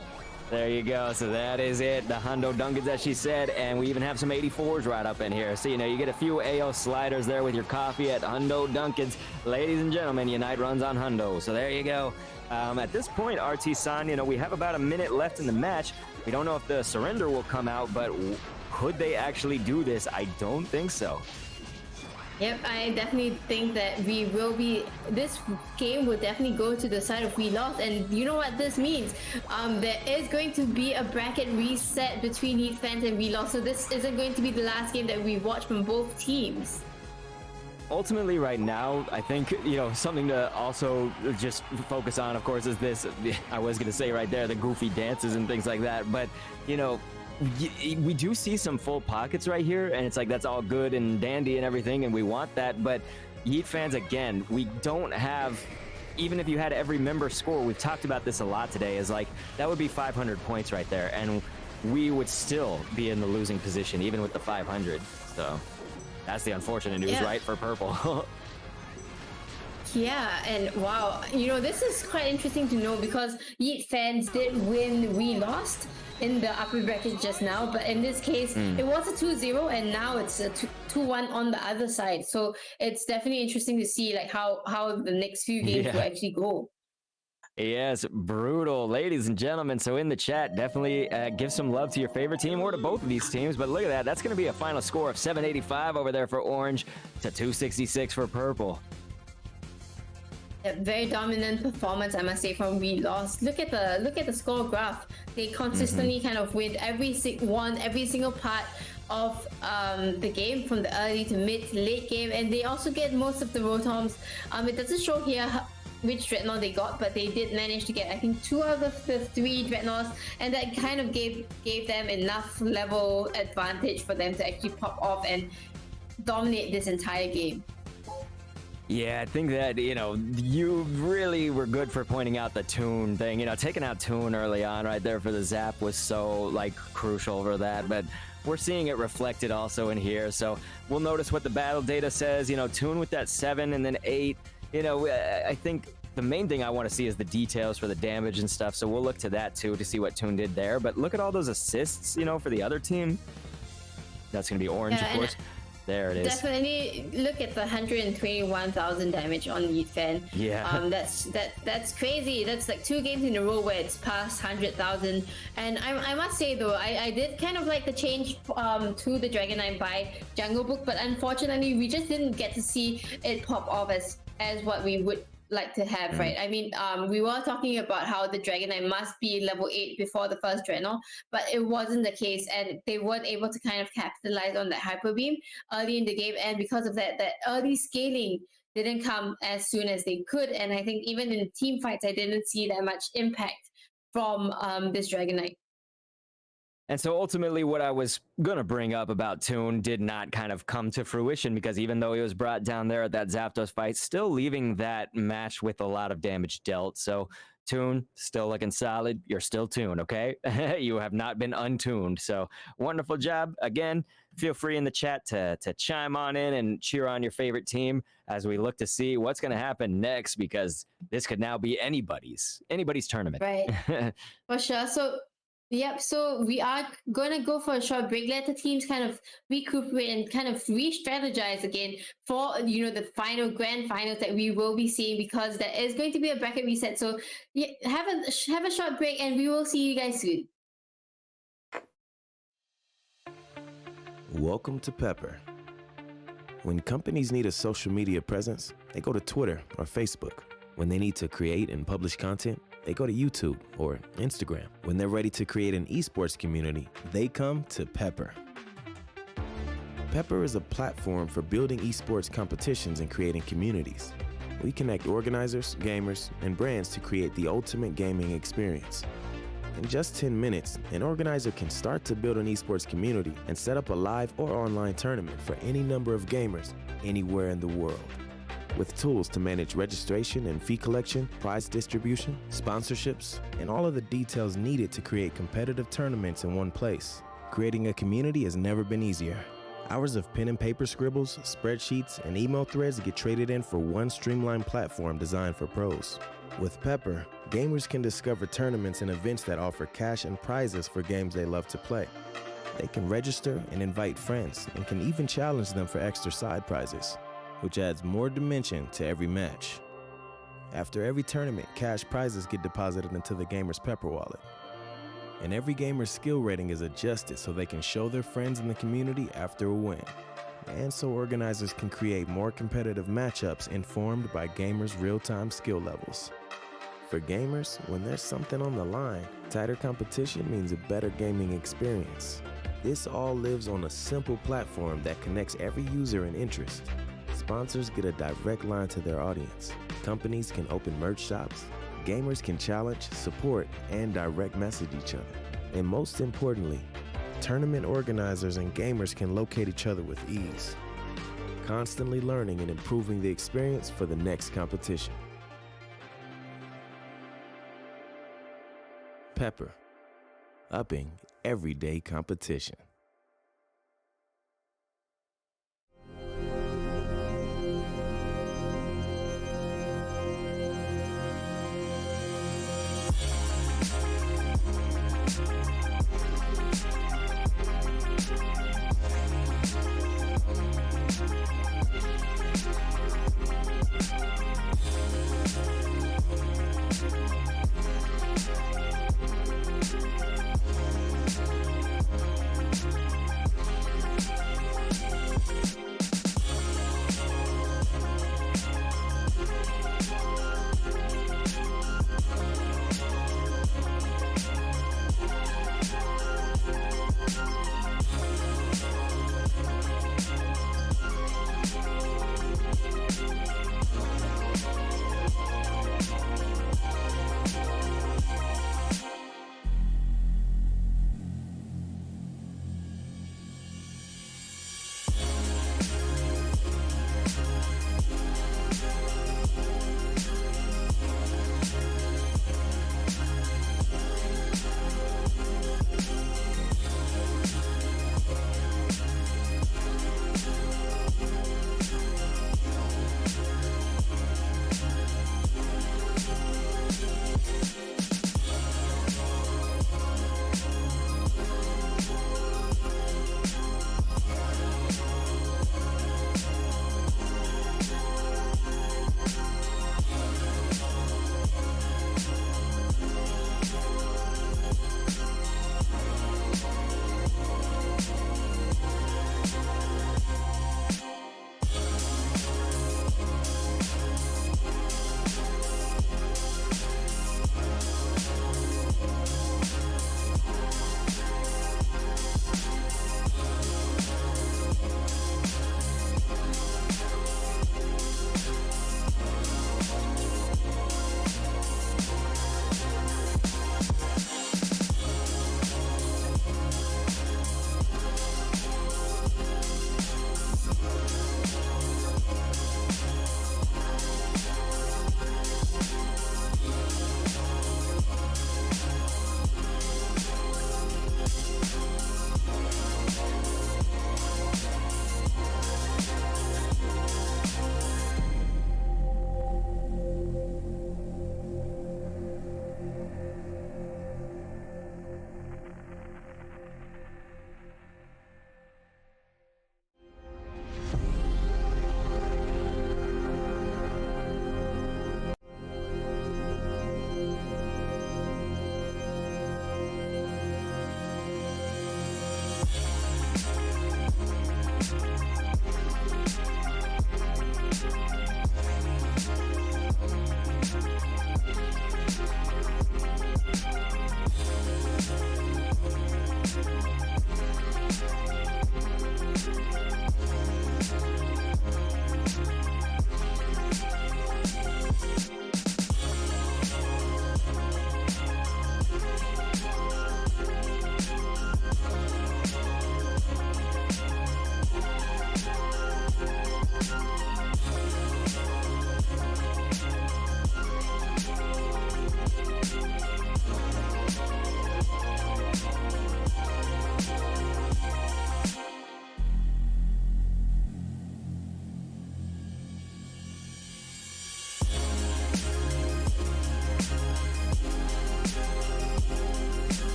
There you go. So that is it. The Hundo Dunkins, as she said, and we even have some 84s right up in here. So, you know, you get a few AO sliders there with your coffee at Hundo Dunkins. Ladies and gentlemen, Unite runs on Hundo. So there you go. At this point, RT-san, you know, we have about a minute left in the match. We don't know if the surrender will come out, but could they actually do this? I don't think so. Yep, I definitely think that this game will definitely go to the side of we lost. And you know what this means? There is going to be a bracket reset between YeatFans and we lost. So this isn't going to be the last game that we watch from both teams. Ultimately, right now, I think, something to also just focus on, of course, is this. I was going to say right there, the goofy dances and things like that. But, we do see some full pockets right here. And it's like, that's all good and dandy and everything. And we want that. But YeatFans, again, we don't have, even if you had every member score, we've talked about this a lot today, is like, that would be 500 points right there. And we would still be in the losing position, even with the 500. So that's the unfortunate news, right, for purple. Yeah, and wow, this is quite interesting to know because YeatFans did win we lost in the upper bracket just now, but in this case it was a 2-0 and now it's a 2-1 on the other side. So it's definitely interesting to see like how the next few games will actually go. Yes, brutal, ladies and gentlemen. So in the chat, definitely give some love to your favorite team or to both of these teams. But look at that. That's going to be a final score of 785 over there for orange to 266 for purple. A very dominant performance, I must say, from we lost. Look at the score graph. They consistently kind of win every single part of the game, from the early to mid to late game, and they also get most of the rotoms. It doesn't show here which dreadnought they got, but they did manage to get, I think, 2 out of the 3 dreadnoughts, and that kind of gave them enough level advantage for them to actually pop off and dominate this entire game. Yeah, I think that, you really were good for pointing out the Toon thing. Taking out Toon early on right there for the zap was so, like, crucial for that. But we're seeing it reflected also in here. So we'll notice what the battle data says. Toon with that 7 and then 8. I think the main thing I want to see is the details for the damage and stuff. So we'll look to that, too, to see what Toon did there. But look at all those assists, for the other team. That's going to be orange, of course. There it is. Definitely look at the 121,000 damage on YeatFan. Yeah. That's crazy. That's like 2 games in a row where it's past 100,000. And I must say though, I did kind of like the change to the Dragon Knight by Jungle Book, but unfortunately we just didn't get to see it pop off as what we would like to have, right? I mean, we were talking about how the Dragon Knight must be level 8 before the first Dreadnought, but it wasn't the case, and they weren't able to kind of capitalize on that Hyper Beam early in the game, and because of that early scaling didn't come as soon as they could, and I think even in team fights, I didn't see that much impact from this Dragon Knight. And so ultimately what I was going to bring up about Toon did not kind of come to fruition, because even though he was brought down there at that Zapdos fight, still leaving that match with a lot of damage dealt. So Toon, still looking solid. You're still Toon, okay? You have not been untuned. So wonderful job. Again, feel free in the chat to chime on in and cheer on your favorite team as we look to see what's going to happen next, because this could now be anybody's tournament. Right, for sure. So yep, so we are going to go for a short break. Let the teams kind of recuperate and kind of re-strategize again for, the grand finals that we will be seeing, because there is going to be a bracket reset. So yeah, have a short break and we will see you guys soon. Welcome to Pepper. When companies need a social media presence, they go to Twitter or Facebook. When they need to create and publish content, they go to YouTube or Instagram. When they're ready to create an esports community, they come to Pepper. Pepper is a platform for building esports competitions and creating communities. We connect organizers, gamers, and brands to create the ultimate gaming experience. In just 10 minutes, an organizer can start to build an esports community and set up a live or online tournament for any number of gamers anywhere in the world. With tools to manage registration and fee collection, prize distribution, sponsorships, and all of the details needed to create competitive tournaments in one place. Creating a community has never been easier. Hours of pen and paper scribbles, spreadsheets, and email threads get traded in for one streamlined platform designed for pros. With Pepper, gamers can discover tournaments and events that offer cash and prizes for games they love to play. They can register and invite friends, and can even challenge them for extra side prizes, which adds more dimension to every match. After every tournament, cash prizes get deposited into the gamer's Pepper wallet. And every gamer's skill rating is adjusted so they can show their friends in the community after a win. and so organizers can create more competitive matchups informed by gamers' real-time skill levels. For gamers, when there's something on the line, tighter competition means a better gaming experience. This all lives on a simple platform that connects every user and interest. Sponsors get a direct line to their audience. Companies can open merch shops. Gamers can challenge, support, and direct message each other. And most importantly, tournament organizers and gamers can locate each other with ease, constantly learning and improving the experience for the next competition. Pepper, upping everyday competition.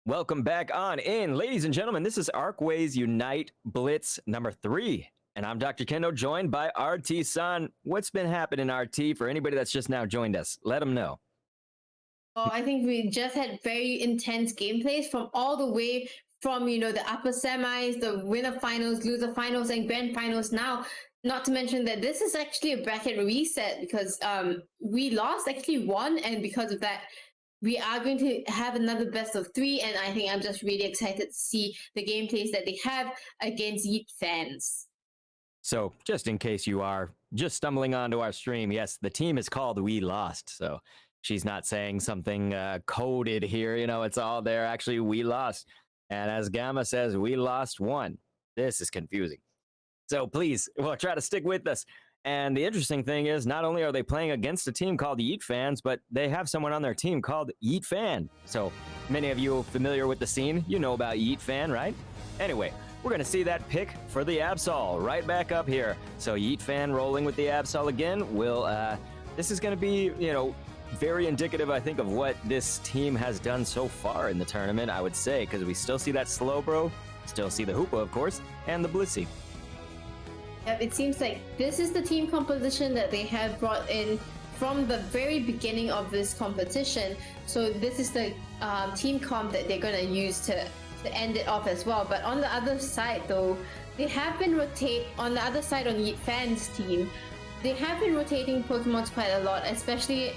Welcome back on in, ladies and gentlemen. This is Arcways Unite Blitz number 3, and I'm Dr. Kendo, joined by RT-san. What's been happening, RT? For anybody that's just now joined us, let them know. Oh, I think we just had very intense gameplays from all the way from the upper semis, the winner finals, loser finals, and grand finals. Now, not to mention that this is actually a bracket reset because we lost actually won, and because of that, we are going to have another best of three. And I think I'm just really excited to see the gameplays that they have against YeatFans. So, just in case you are just stumbling onto our stream, yes, the team is called We Lost. So, she's not saying something coded here. It's all there. Actually, we lost. And as Gamma says, we lost one. This is confusing. So please, try to stick with us. And the interesting thing is, not only are they playing against a team called YeatFans, but they have someone on their team called YeatFan. So many of you familiar with the scene, you know about YeatFan, right? Anyway, we're going to see that pick for the Absol right back up here. So YeatFan rolling with the Absol again. This is going to be, very indicative, I think, of what this team has done so far in the tournament, I would say, because we still see that Slowbro, still see the Hoopa, of course, and the Blissey. Yep, it seems like this is the team composition that they have brought in from the very beginning of this competition. So this is the team comp that they're going to use to end it off as well. But on the other side, though, they have been on the other side on YeatFans' team. They have been rotating Pokemons quite a lot, especially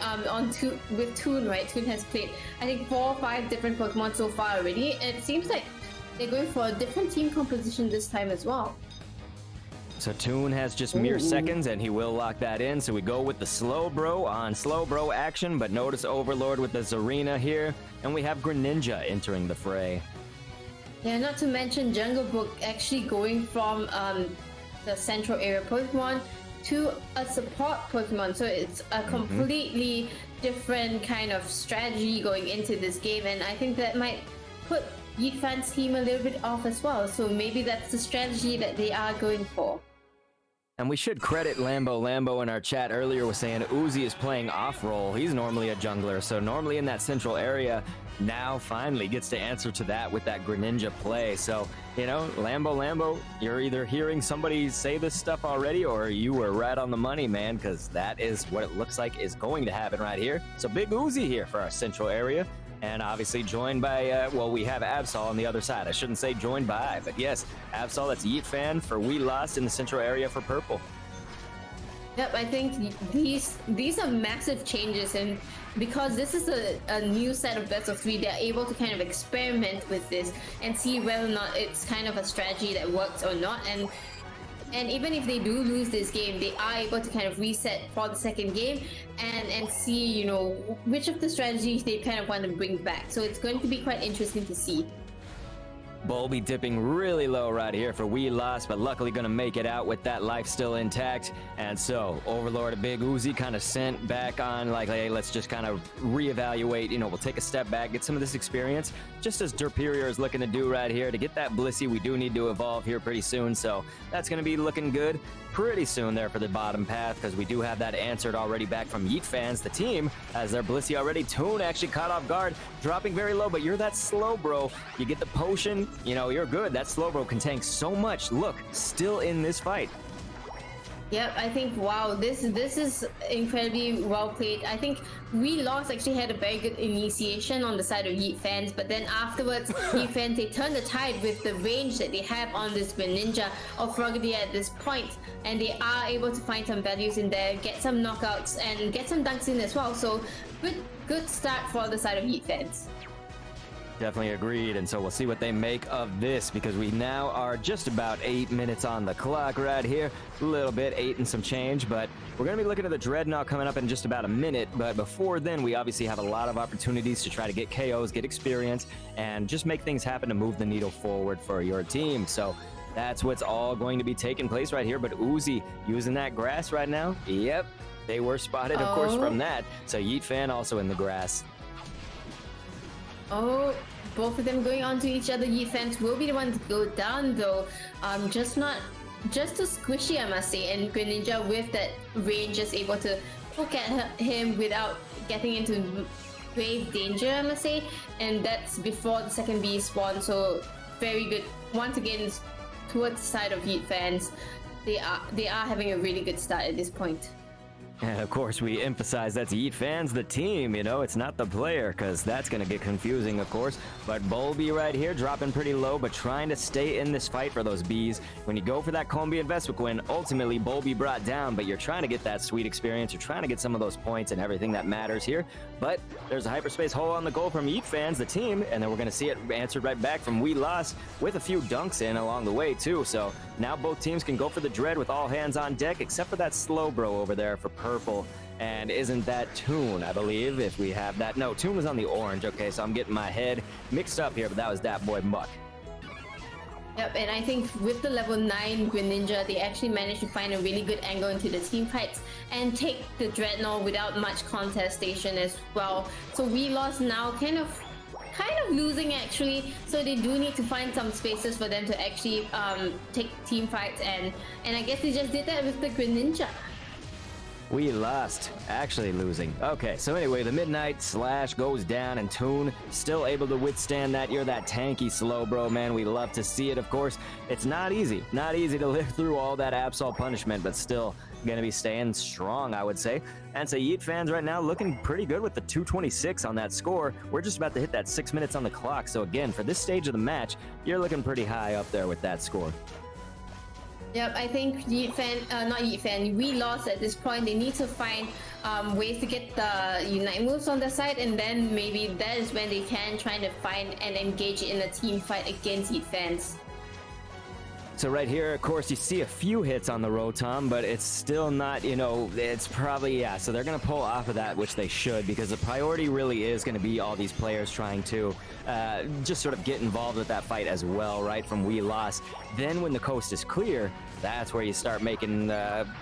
with Toon, right? Toon has played, I think, 4 or 5 different Pokemon so far already. And it seems like they're going for a different team composition this time as well. So Toon has just mere seconds, and he will lock that in. So we go with the Slowbro on Slowbro action, but notice Overlord with the Zarina here. And we have Greninja entering the fray. Yeah, not to mention Jungle Book actually going from the central area Pokemon to a support Pokemon, so it's a completely different kind of strategy going into this game, and I think that might put YeatFans' team a little bit off as well, so maybe that's the strategy that they are going for. And we should credit Lambo in our chat earlier was saying Uzi is playing off-roll. He's normally a jungler, so normally in that central area, now finally gets to answer to that with that Greninja play. So, Lambo, you're either hearing somebody say this stuff already or you were right on the money, man, because that is what it looks like is going to happen right here. So big Uzi here for our central area. And obviously joined by, we have Absol on the other side. I shouldn't say joined by, but yes, Absol, that's YeatFan for We Lost in the central area for purple. Yep, I think these are massive changes, and because this is a new set of best of 3, they're able to kind of experiment with this and see whether or not it's kind of a strategy that works or not. And even if they do lose this game, they are able to kind of reset for the second game and see, which of the strategies they kind of want to bring back. So it's going to be quite interesting to see. Bulby dipping really low right here for We Lost, but luckily going to make it out with that life still intact. And so Overlord, a big Uzi kind of sent back on like, hey, let's just kind of reevaluate. We'll take a step back, get some of this experience, just as Derperior is looking to do right here. To get that Blissey, we do need to evolve here pretty soon. So that's going to be looking good pretty soon there for the bottom path, because we do have that answered already back from YeatFans. The team has their Blissey already. Toon actually caught off guard, dropping very low, but you're that Slowbro. You get the potion, you're good. That Slowbro can tank so much. Look, still in this fight. Yep, I think, wow, this is incredibly well played. I think We Lost actually had a very good initiation on the side of YeatFans, but then afterwards, YeatFans, they turned the tide with the range that they have on this Greninja or Frogadier at this point, and they are able to find some values in there, get some knockouts, and get some dunks in as well. So good start for the side of YeatFans. Definitely agreed, and so we'll see what they make of this, because we now are just about 8 minutes on the clock right here. A little bit, 8 and some change, but we're going to be looking at the Dreadnought coming up in just about a minute. But before then, we obviously have a lot of opportunities to try to get KOs, get experience, and just make things happen to move the needle forward for your team. So that's what's all going to be taking place right here. But Uzi using that grass right now. Yep, they were spotted, of course, from that. So YeatFan also in the grass. Oh, both of them going on to each other. YeatFans will be the ones to go down, though. Just too squishy, I must say. And Greninja with that range is able to poke at him without getting into grave danger, I must say. And that's before the second bee spawn. So very good. Once again, towards the side of YeatFans, they are having a really good start at this point. And of course, we emphasize that's YeatFans, the team, you know, it's not the player, because that's going to get confusing, of course. But Bulby right here dropping pretty low, but trying to stay in this fight for those Bs. When you go for that Combi investment win, ultimately Bulby brought down, but you're trying to get that sweet experience. You're trying to get some of those points and everything that matters here. But there's a hyperspace hole on the goal from YeatFans, the team, and then we're going to see it answered right back from We Lost with a few dunks in along the way, too. So now both teams can go for the Dread with all hands on deck, except for that slow bro over there for purple. And isn't that Toon, I believe, if we have that? No, Toon was on the orange. Okay, so I'm getting my head mixed up here, but that was that boy Muck. Yep, and I think with the level 9 Greninja, they actually managed to find a really good angle into the team fights and take the Dreadnought without much contestation as well. So We Lost now kind of losing actually, so they do need to find some spaces for them to actually take team fights, and I guess they just did that with the Greninja. We Lost, actually losing. Okay, so anyway, the Midnight Slash goes down, and Toon still able to withstand that. You're that tanky slow bro, man. We love to see it, of course. It's not easy to live through all that Absol punishment, but still gonna be staying strong, I would say. And so YeatFans right now looking pretty good with the 226 on that score. We're just about to hit that 6 minutes on the clock. So again, for this stage of the match, you're looking pretty high up there with that score. Yep, I think not YeatFan, We Lost at this point. They need to find ways to get the Unite moves on their side, and then maybe that is when they can try to find and engage in a team fight against YeatFans. So right here, of course, you see a few hits on the Rotom, but it's still not, you know, it's probably, yeah, so they're going to pull off of that, which they should, because the priority really is going to be all these players trying to just sort of get involved with that fight as well, right, from We Lost. Then when the coast is clear, that's where you start making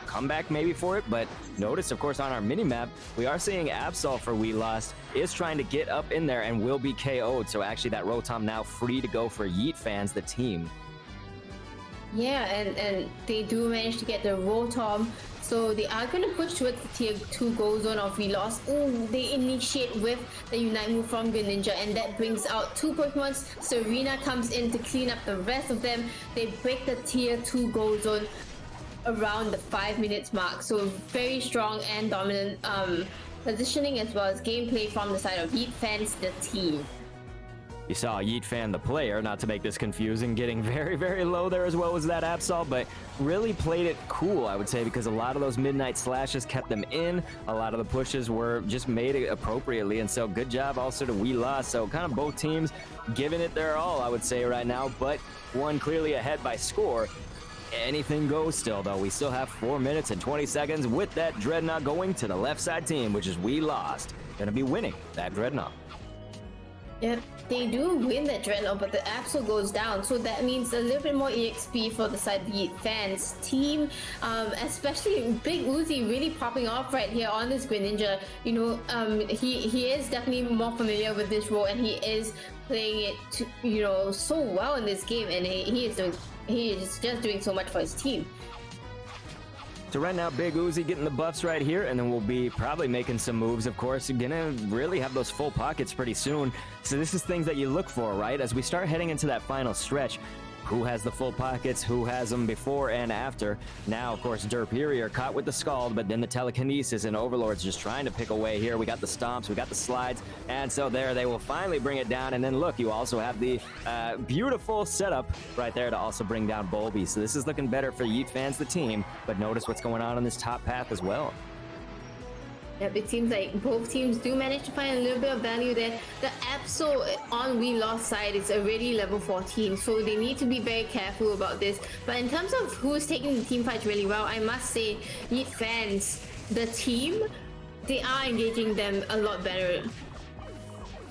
comeback maybe for it. But notice, of course, on our mini-map, we are seeing Absol for We Lost is trying to get up in there and will be KO'd. So actually that Rotom now free to go for YeatFans, the team. Yeah, and they do manage to get the Rotom, so they are going to push towards the tier 2 goal zone of We Lost. Ooh, they initiate with the Unite move from Greninja, and that brings out 2 Pokemons. Serena comes in to clean up the rest of them. They break the tier 2 goal zone around the 5 minutes mark, so very strong and dominant positioning as well as gameplay from the side of YeatFans, the team. You saw YeatFan, the player, not to make this confusing, getting very, very low there as well as that Absol, but really played it cool, I would say, because a lot of those Midnight Slashes kept them in. A lot of the pushes were just made appropriately, and so good job also to We Lost. So kind of both teams giving it their all, I would say, right now, but one clearly ahead by score. Anything goes still, though. We still have 4 minutes and 20 seconds with that Dreadnought going to the left side team, which is We Lost. Gonna be winning that Dreadnought. Yep, they do win that Dreadnought, but the Absol goes down, so that means a little bit more EXP for the side of the YeatFans team, especially Big Uzi really popping off right here on this Greninja. You know, he is definitely more familiar with this role, and he is playing it, you know, so well in this game, and he is just doing so much for his team. So right now, Big Uzi getting the buffs right here, and then we'll be probably making some moves, of course. You're gonna really have those full pockets pretty soon. So this is things that you look for, right? As we start heading into that final stretch, who has the full pockets, who has them before and after. Now, of course, Derperior caught with the Scald, but then the Telekinesis and Overlord's just trying to pick away here. We got the Stomps, we got the Slides, and so there they will finally bring it down. And then look, you also have the beautiful setup right there to also bring down Bulby. So this is looking better for YeatFans, the team, but notice what's going on this top path as well. Yep, it seems like both teams do manage to find a little bit of value there. The Absol on We Lost side is already level 14, so they need to be very careful about this. But in terms of who's taking the team fights really well, I must say YeatFans, the team, they are engaging them a lot better.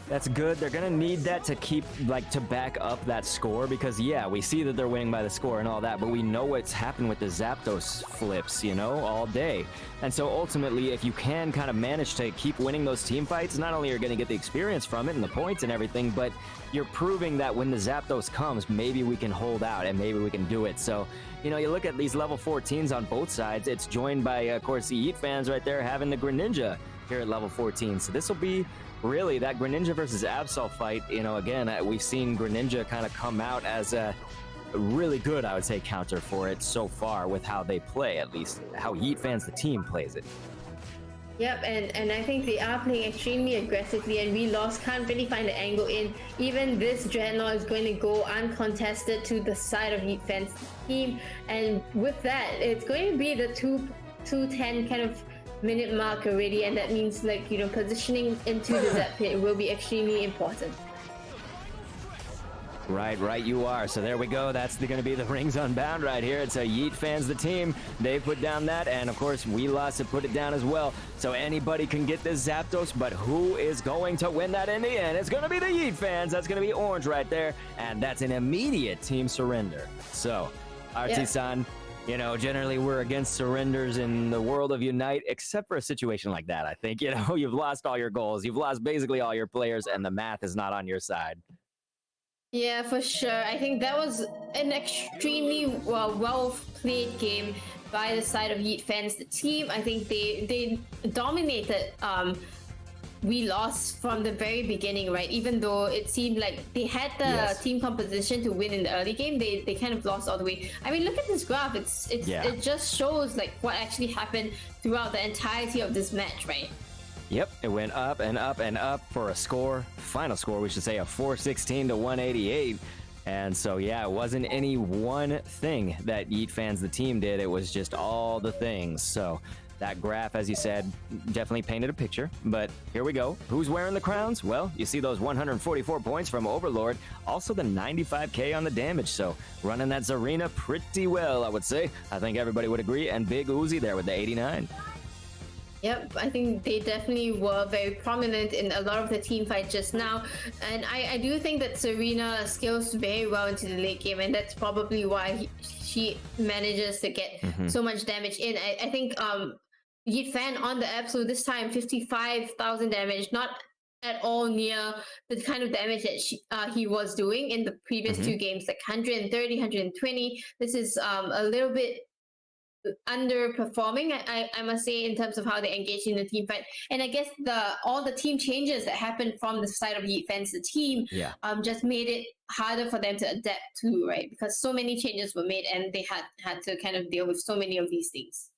That's good. They're going to need that to keep, like, to back up that score because, yeah, we see that they're winning by the score and all that, but we know what's happened with the Zapdos flips, you know, all day. And so ultimately, if you can kind of manage to keep winning those team fights, not only are you going to get the experience from it and the points and everything, but you're proving that when the Zapdos comes, maybe we can hold out and maybe we can do it. So, you know, you look at these level 14s on both sides. It's joined by, of course, the YeatFans right there having the Greninja here at level 14. So this will be really that Greninja versus Absol fight. You know, again, we've seen Greninja kind of come out as a really good, I would say, counter for it so far with how they play, at least how YeatFans, the team, plays it. Yep, and I think they are playing extremely aggressively, and we lost can't really find the angle in. Even this Dreadnought is going to go uncontested to the side of YeatFans team, and with that, it's going to be the 210 kind of minute mark already, and that means, like, positioning into the Zap pit will be extremely important. Right, you are. So there we go. That's going to be the Rings Unbound right here. It's a YeatFans, the team. They put down that, and of course, we lost to put it down as well. So anybody can get this Zapdos, but who is going to win that in the end? It's going to be the YeatFans. That's going to be orange right there, and that's an immediate team surrender. So, Artie-san, generally we're against surrenders in the world of Unite, except for a situation like that, I think. You've lost all your goals. You've lost basically all your players, and the math is not on your side. Yeah, for sure. I think that was an extremely well played game by the side of YeatFans, the team. I think they dominated. We lost from the very beginning, right? Even though it seemed like they had the team composition to win in the early game, they kind of lost all the way. I mean, look at this graph. It just shows like what actually happened throughout the entirety of this match, right? Yep, it went up and up and up for a final score, we should say, of 416 to 188. And so, yeah, it wasn't any one thing that YeatFans, the team, did. It was just all the things. So that graph, as you said, definitely painted a picture. But here we go. Who's wearing the crowns? Well, you see those 144 points from Overlord, also the 95k on the damage. So running that Zarina pretty well, I would say. I think everybody would agree. And Big Uzi there with the 89. Yep, I think they definitely were very prominent in a lot of the team fight just now. And I do think that Serena scales very well into the late game, and that's probably why she manages to get so much damage in. I think YeatFan on the Absol this time, 55,000 damage, not at all near the kind of damage that he was doing in the previous two games, like 130, 120. This is a little bit underperforming, I must say, in terms of how they engage in the team fight. And I guess all the team changes that happened from the side of YeatFans, the team, just made it harder for them to adapt to, right? Because so many changes were made, and they had to kind of deal with so many of these things.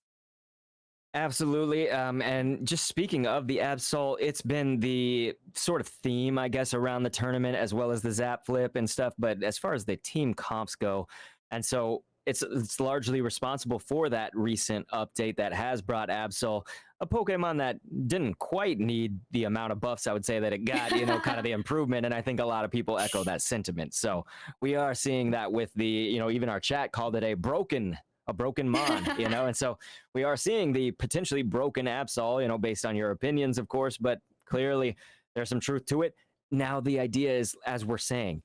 Absolutely. And just speaking of the Absol, it's been the sort of theme, I guess, around the tournament, as well as the Zap Flip and stuff. But as far as the team comps go, and so it's largely responsible for that recent update that has brought Absol, a Pokemon that didn't quite need the amount of buffs, I would say, that it got, kind of the improvement. And I think a lot of people echo that sentiment. So we are seeing that with the, even our chat called it a broken Mon, and so we are seeing the potentially broken Absol, based on your opinions, of course, but clearly there's some truth to it. Now the idea is, as we're saying,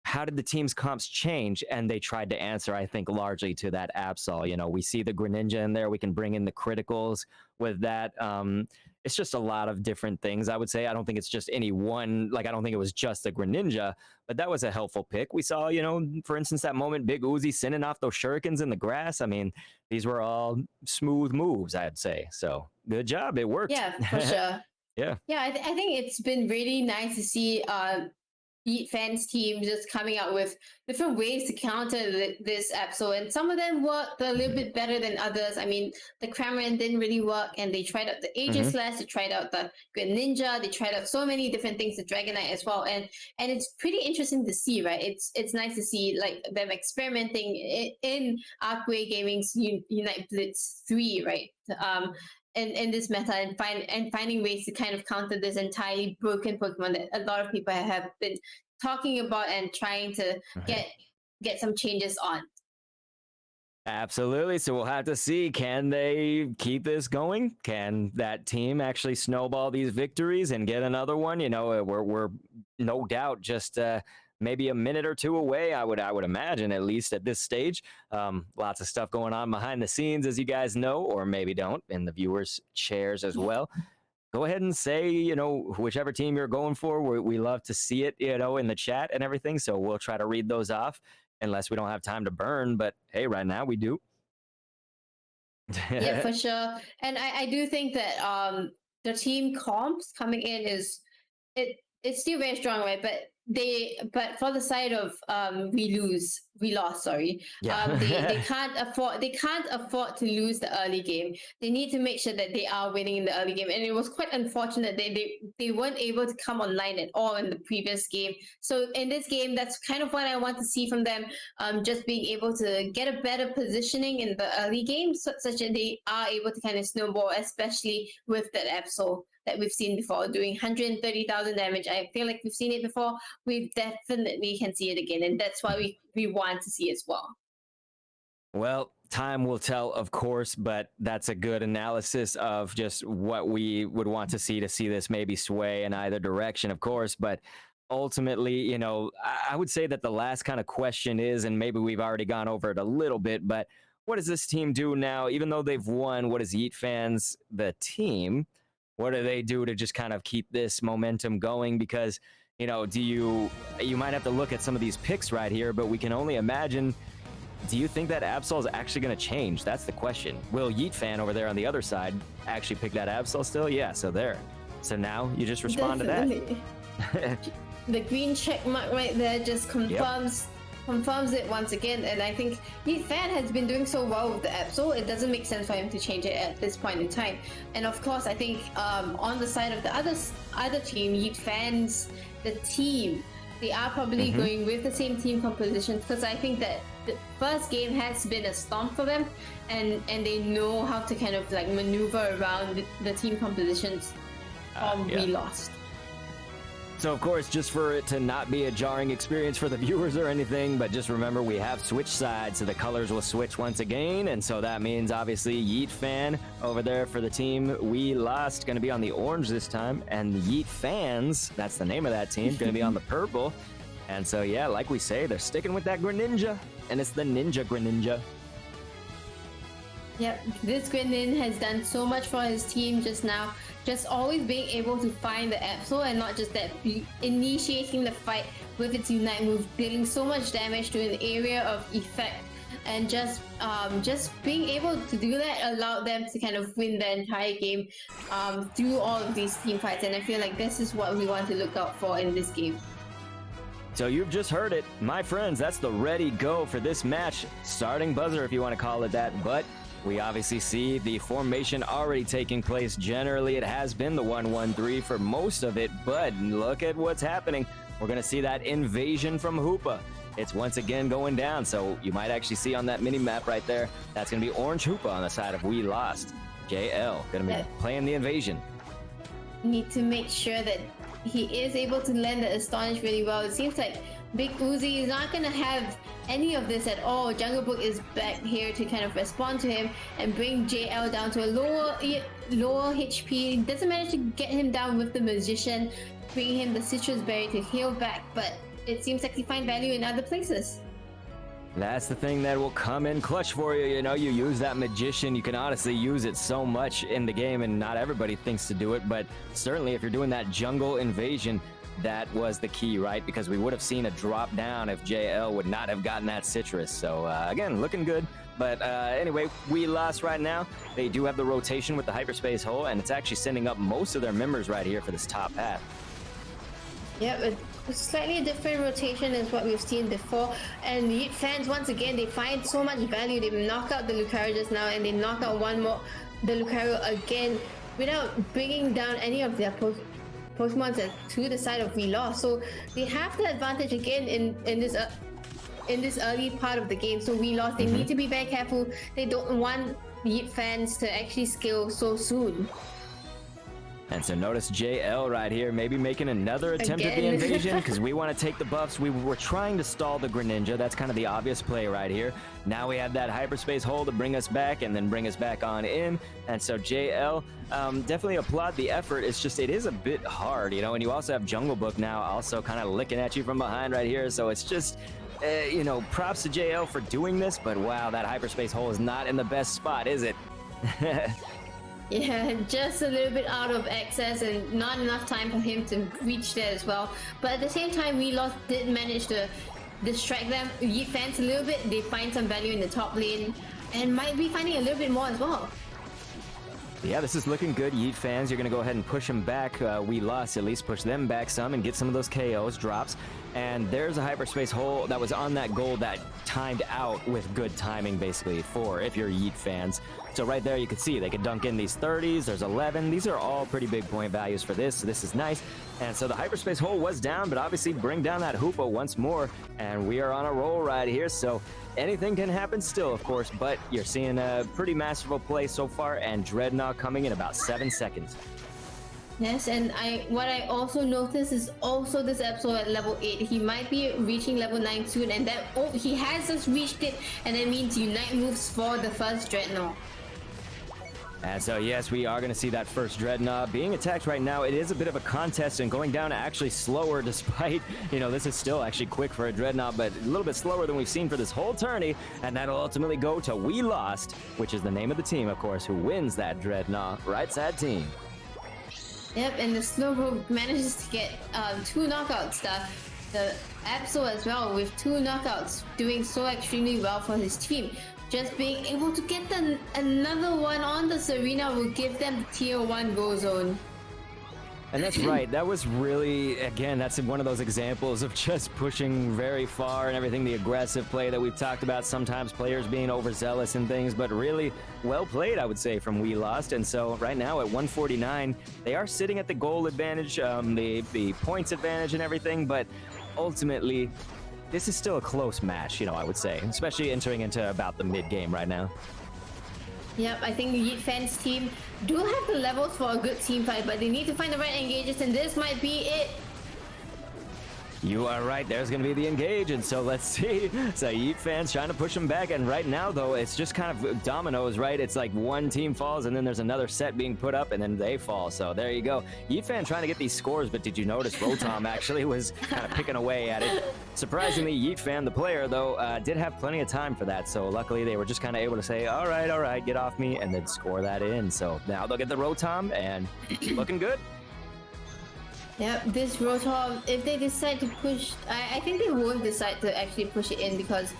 how did the team's comps change? And they tried to answer, I think, largely to that Absol. We see the Greninja in there. We can bring in the criticals with that. It's just a lot of different things, I would say. I don't think it's just any one, I don't think it was just the Greninja, but that was a helpful pick. We saw, for instance, that moment, Big Uzi sending off those shurikens in the grass. I mean, these were all smooth moves, I'd say. So good job. It worked. Yeah, for sure. Yeah. Yeah, I think it's been really nice to see YeatFans team just coming out with different ways to counter this Absol, and some of them worked a little bit better than others. I mean, the Cramorant didn't really work, and they tried out the Aegislash, they tried out the Greninja, they tried out so many different things, the Dragonite as well, and it's pretty interesting to see, right? It's nice to see them experimenting in Arcway Gaming's Unite Blitz 3, right? In this meta, and finding ways to kind of counter this entirely broken Pokemon that a lot of people have been talking about and trying to get some changes on. Absolutely. So we'll have to see, can they keep this going? Can that team actually snowball these victories and get another one? We're no doubt just maybe a minute or two away, I would imagine, at least at this stage. Lots of stuff going on behind the scenes, as you guys know, or maybe don't, in the viewers' chairs as well. Go ahead and say, whichever team you're going for. We love to see it, in the chat and everything. So we'll try to read those off, unless we don't have time to burn. But hey, right now we do. Yeah, for sure. And I do think that the team comps coming in it's still very strong, right? But but for the side of we lost, sorry. Yeah. They can't afford to lose the early game. They need to make sure that they are winning in the early game, and it was quite unfortunate they weren't able to come online at all in the previous game. So in this game, that's kind of what I want to see from them. Just being able to get a better positioning in the early game, such that they are able to kind of snowball, especially with that Absol that we've seen before, doing 130,000 damage. I feel like we've seen it before. We definitely can see it again, and that's why we want to see as well. Well, time will tell, of course, but that's a good analysis of just what we would want to see this maybe sway in either direction, of course. But ultimately, you know, I would say that the last kind of question is, and maybe we've already gone over it a little bit, but what does this team do now? Even though they've won, what does YeatFans, the team, what do they do to just kind of keep this momentum going? Because, you know, you might have to look at some of these picks right here, but we can only imagine. Do you think that Absol is actually going to change? That's the question. Will YeatFan over there on the other side actually pick that Absol still? Yeah, so there. So now you just respond to that. The green check mark right there just confirms it once again, and I think YeatFan has been doing so well with the Absol, it doesn't make sense for him to change it at this point in time. And of course, I think on the side of the other team, YeatFans, the team, they are probably going with the same team composition, because I think that the first game has been a stomp for them, and they know how to kind of like maneuver around the team compositions we lost. So, of course, just for it to not be a jarring experience for the viewers or anything, but just remember we have switched sides, so the colors will switch once again, and so that means, obviously, YeatFan over there for the team we lost, going to be on the orange this time, and YeatFans, that's the name of that team, going to be on the purple. And so, yeah, like we say, they're sticking with that Greninja, and it's the Ninja Greninja. Yep, this Grenin has done so much for his team just now. Just always being able to find the Absol, and not just that, initiating the fight with its Unite move, dealing so much damage to an area of effect, and just being able to do that allowed them to kind of win the entire game through all of these team fights. And I feel like this is what we want to look out for in this game. So you've just heard it, my friends. That's the ready go for this match. Starting buzzer, if you want to call it that, but we obviously see the formation already taking place. Generally, it has been the 1-1-3 for most of it, but look at what's happening. We're going to see that invasion from Hoopa. It's once again going down, so you might actually see on that mini-map right there, that's going to be Orange Hoopa on the side of We Lost. JL going to be playing the invasion. Need to make sure that he is able to land the Astonish really well. It seems like Big Uzi is not going to have any of this at all. Jungle Book is back here to kind of respond to him and bring JL down to a lower HP. Doesn't manage to get him down with the Magician, bring him the Citrus Berry to heal back, but it seems like he find value in other places. That's the thing that will come in clutch for you. You know, you use that Magician, you can honestly use it so much in the game, and not everybody thinks to do it, but certainly if you're doing that jungle invasion, that was the key, right? Because we would have seen a drop down if JL would not have gotten that Citrus. So again, looking good. But anyway, We Lost right now. They do have the rotation with the hyperspace hole, and it's actually sending up most of their members right here for this top path. Yep, a slightly different rotation is what we've seen before. And YeatFans, once again, they find so much value. They knock out the Lucario just now, and they knock out the Lucario again, without bringing down any of their Pokemon to the side of We Lost. So they have the advantage again in this early part of the game. So We Lost, they need to be very careful. They don't want YeatFans to actually scale so soon. And so notice JL right here, maybe making another attempt at the invasion, because we want to take the buffs. We were trying to stall the Greninja. That's kind of the obvious play right here. Now we have that hyperspace hole to bring us back and then bring us back on in. And so JL, definitely applaud the effort. It's just, it is a bit hard, you know, and you also have Jungle Book now also kind of licking at you from behind right here. So it's just, you know, props to JL for doing this, but wow, that hyperspace hole is not in the best spot, is it? Yeah, just a little bit out of access and not enough time for him to reach there as well. But at the same time, We Lost did manage to distract them. YeatFans a little bit. They find some value in the top lane and might be finding a little bit more as well. Yeah, this is looking good, Yeet fans. You're going to go ahead and push them back. We lost, at least push them back some and get some of those KOs, drops. And there's a hyperspace hole that was on that goal that timed out with good timing, basically, for if you're Yeet fans. So right there, you can see they could dunk in these 30s. There's 11. These are all pretty big point values for this. So this is nice. And so the hyperspace hole was down, but obviously bring down that hoopa once more. And we are on a roll right here. So anything can happen still, of course, but you're seeing a pretty masterful play so far, and Dreadnought coming in about 7 seconds. Yes, and what I also noticed is also this episode at level 8. He might be reaching level 9 soon, and that he has just reached it, and that means Unite moves for the first Dreadnought. And so, yes, we are going to see that first Dreadnought being attacked right now. It is a bit of a contest and going down actually slower despite, this is still actually quick for a Dreadnought, but a little bit slower than we've seen for this whole tourney. And that'll ultimately go to We Lost, which is the name of the team, of course, who wins that Dreadnought. Right side team. Yep, and the Slowbro manages to get 2 knockouts. The Absol as well with 2 knockouts, doing so extremely well for his team. Just being able to get another one on the Serena will give them the tier 1 go zone. And that's right. That was really, again, that's one of those examples of just pushing very far and everything, the aggressive play that we've talked about, sometimes players being overzealous and things, but really well played, I would say, from We Lost. And so right now at 149, they are sitting at the goal advantage, the points advantage and everything, but ultimately, this is still a close match, I would say, especially entering into about the mid-game right now. Yep, I think the YeatFans team do have the levels for a good team fight, but they need to find the right engages, and this might be it. You are right. There's going to be the engage, and so let's see. So YeatFans trying to push them back, and right now, though, it's just kind of dominoes, right? It's like one team falls, and then there's another set being put up, and then they fall. So there you go. YeatFan trying to get these scores, but did you notice Rotom actually was kind of picking away at it? Surprisingly, YeatFan, the player, though, did have plenty of time for that, so luckily they were just kind of able to say, all right, get off me, and then score that in. So now they'll get the Rotom, and looking good. Yep, this Rotom, if they decide to push, I think they won't decide to actually push it in because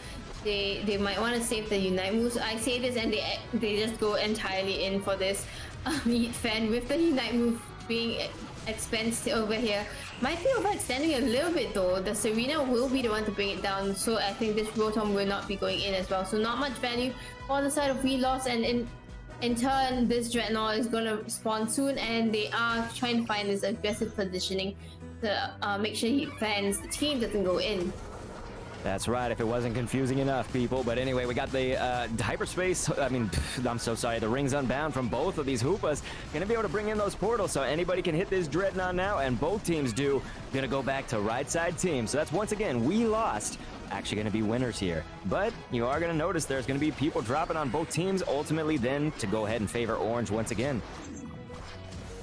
they might want to save the Unite moves. I say this and they just go entirely in for this. YeatFan with the Unite move being expensed over here. Might be overextending a little bit though. The Serena will be the one to bring it down, so I think this Rotom will not be going in as well. So not much value on the side of We Lost, and in turn, this Dreadnought is going to spawn soon, and they are trying to find this aggressive positioning to make sure YeatFans, the team, doesn't go in. That's right, if it wasn't confusing enough, people. But anyway, we got the hyperspace, I'm so sorry, the rings unbound from both of these Hoopas. Gonna be able to bring in those portals, so anybody can hit this Dreadnought now, and both teams do. Gonna go back to right side team. So that's, once again, We Lost. Actually going to be winners here, but you are going to notice there's going to be people dropping on both teams, ultimately then to go ahead and favor orange once again.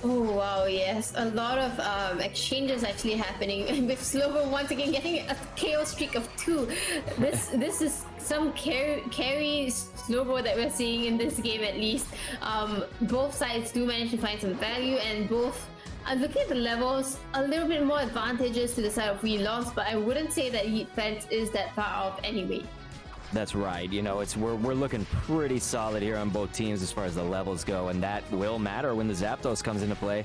Oh wow, yes, a lot of exchanges actually happening with Slowbro once again getting a KO streak of 2. This is some carry Slowbro that we're seeing in this game, at least. Both sides do manage to find some value, and both looking at the levels, a little bit more advantages to the side of We Lost, but I wouldn't say that YeatFans is that far off anyway. That's right. We're looking pretty solid here on both teams as far as the levels go, and that will matter when the Zapdos comes into play.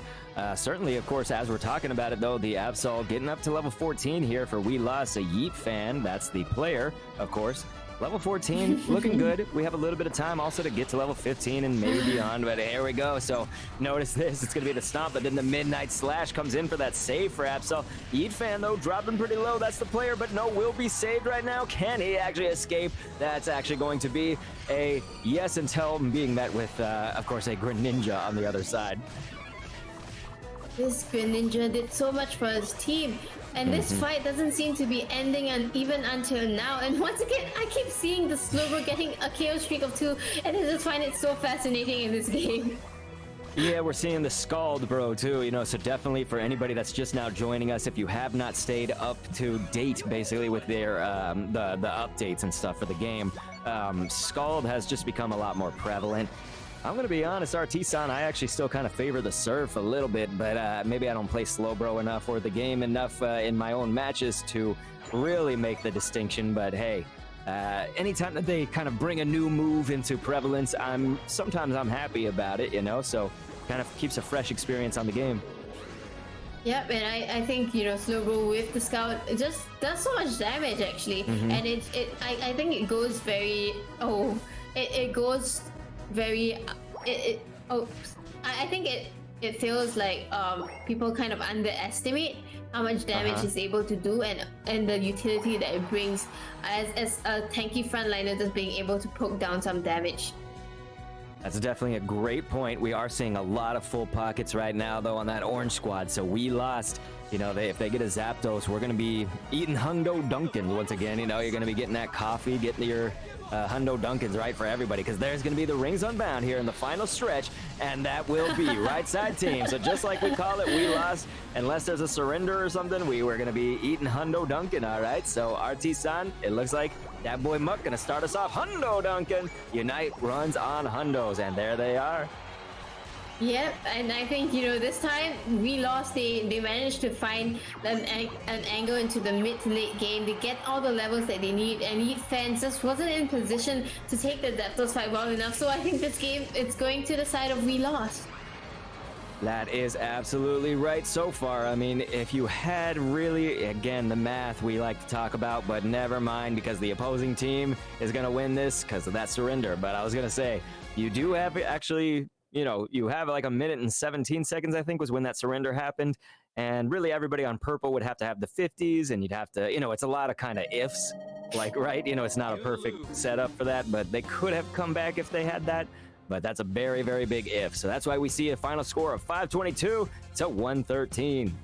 Certainly, of course, as we're talking about it, though, the Absol getting up to level 14 here for We Lost, a YeatFan. That's the player, of course. Level 14, looking good. We have a little bit of time also to get to level 15 and maybe beyond, but here we go. So notice this, it's going to be the stomp, but then the Midnight Slash comes in for that save for Absol. YeatFan, though, dropping pretty low. That's the player, but no, will be saved right now. Can he actually escape? That's actually going to be a yes until being met with, of course, a Greninja on the other side. This Greninja did so much for his team. And this fight doesn't seem to be ending even until now. And once again, I keep seeing the Slowbro getting a KO streak of 2, and I just find it so fascinating in this game. Yeah, we're seeing the Scald Bro too, so definitely for anybody that's just now joining us, if you have not stayed up to date basically with their the updates and stuff for the game, Scald has just become a lot more prevalent. I'm going to be honest, RT-san, I actually still kind of favor the Surf a little bit, but maybe I don't play Slowbro enough or the game enough in my own matches to really make the distinction. But hey, Anytime that they kind of bring a new move into prevalence, sometimes I'm happy about it, you know, so kind of keeps a fresh experience on the game. Yep, and I think, you know, slow roll with the scout, it just does so much damage actually. And I think it goes very it goes very I think it feels like people kind of underestimate how much damage it's able to do, and the utility that it brings as a tanky frontliner, just being able to poke down some damage. That's definitely a great point. We are seeing a lot of full pockets right now, though, on that orange squad. So we lost. You know, if they get a Zapdos, we're going to be eating Hundo Dunkins once again. You know, you're going to be getting that coffee, getting your Hundo Dunkins, right, for everybody, because there's going to be the Rings Unbound here in the final stretch, and that will be right side team. So just like we call it, we lost. Unless there's a surrender or something, we were going to be eating Hundo Dunkin, all right? So RT-san, it looks like that boy Muck going to start us off. Hundo Dunkin. Unite runs on Hundos, and there they are. Yep, and I think, you know, this time we lost. They managed to find an angle into the mid to late game. They get all the levels that they need, and YeatFans just wasn't in position to take the Zapdos fight well enough. So I think this game, it's going to the side of we lost. That is absolutely right so far. I mean, if you had really, again, the math we like to talk about, but never mind, because the opposing team is going to win this because of that surrender. But I was going to say, you do have actually, you know, you have like 1 minute and 17 seconds, I think, was when that surrender happened. And really everybody on purple would have to have the 50s, and you'd have to, you know, it's a lot of kind of ifs, like, right? You know, it's not a perfect setup for that, but they could have come back if they had that. But that's a very, very big if. So that's why we see a final score of 522 to 113.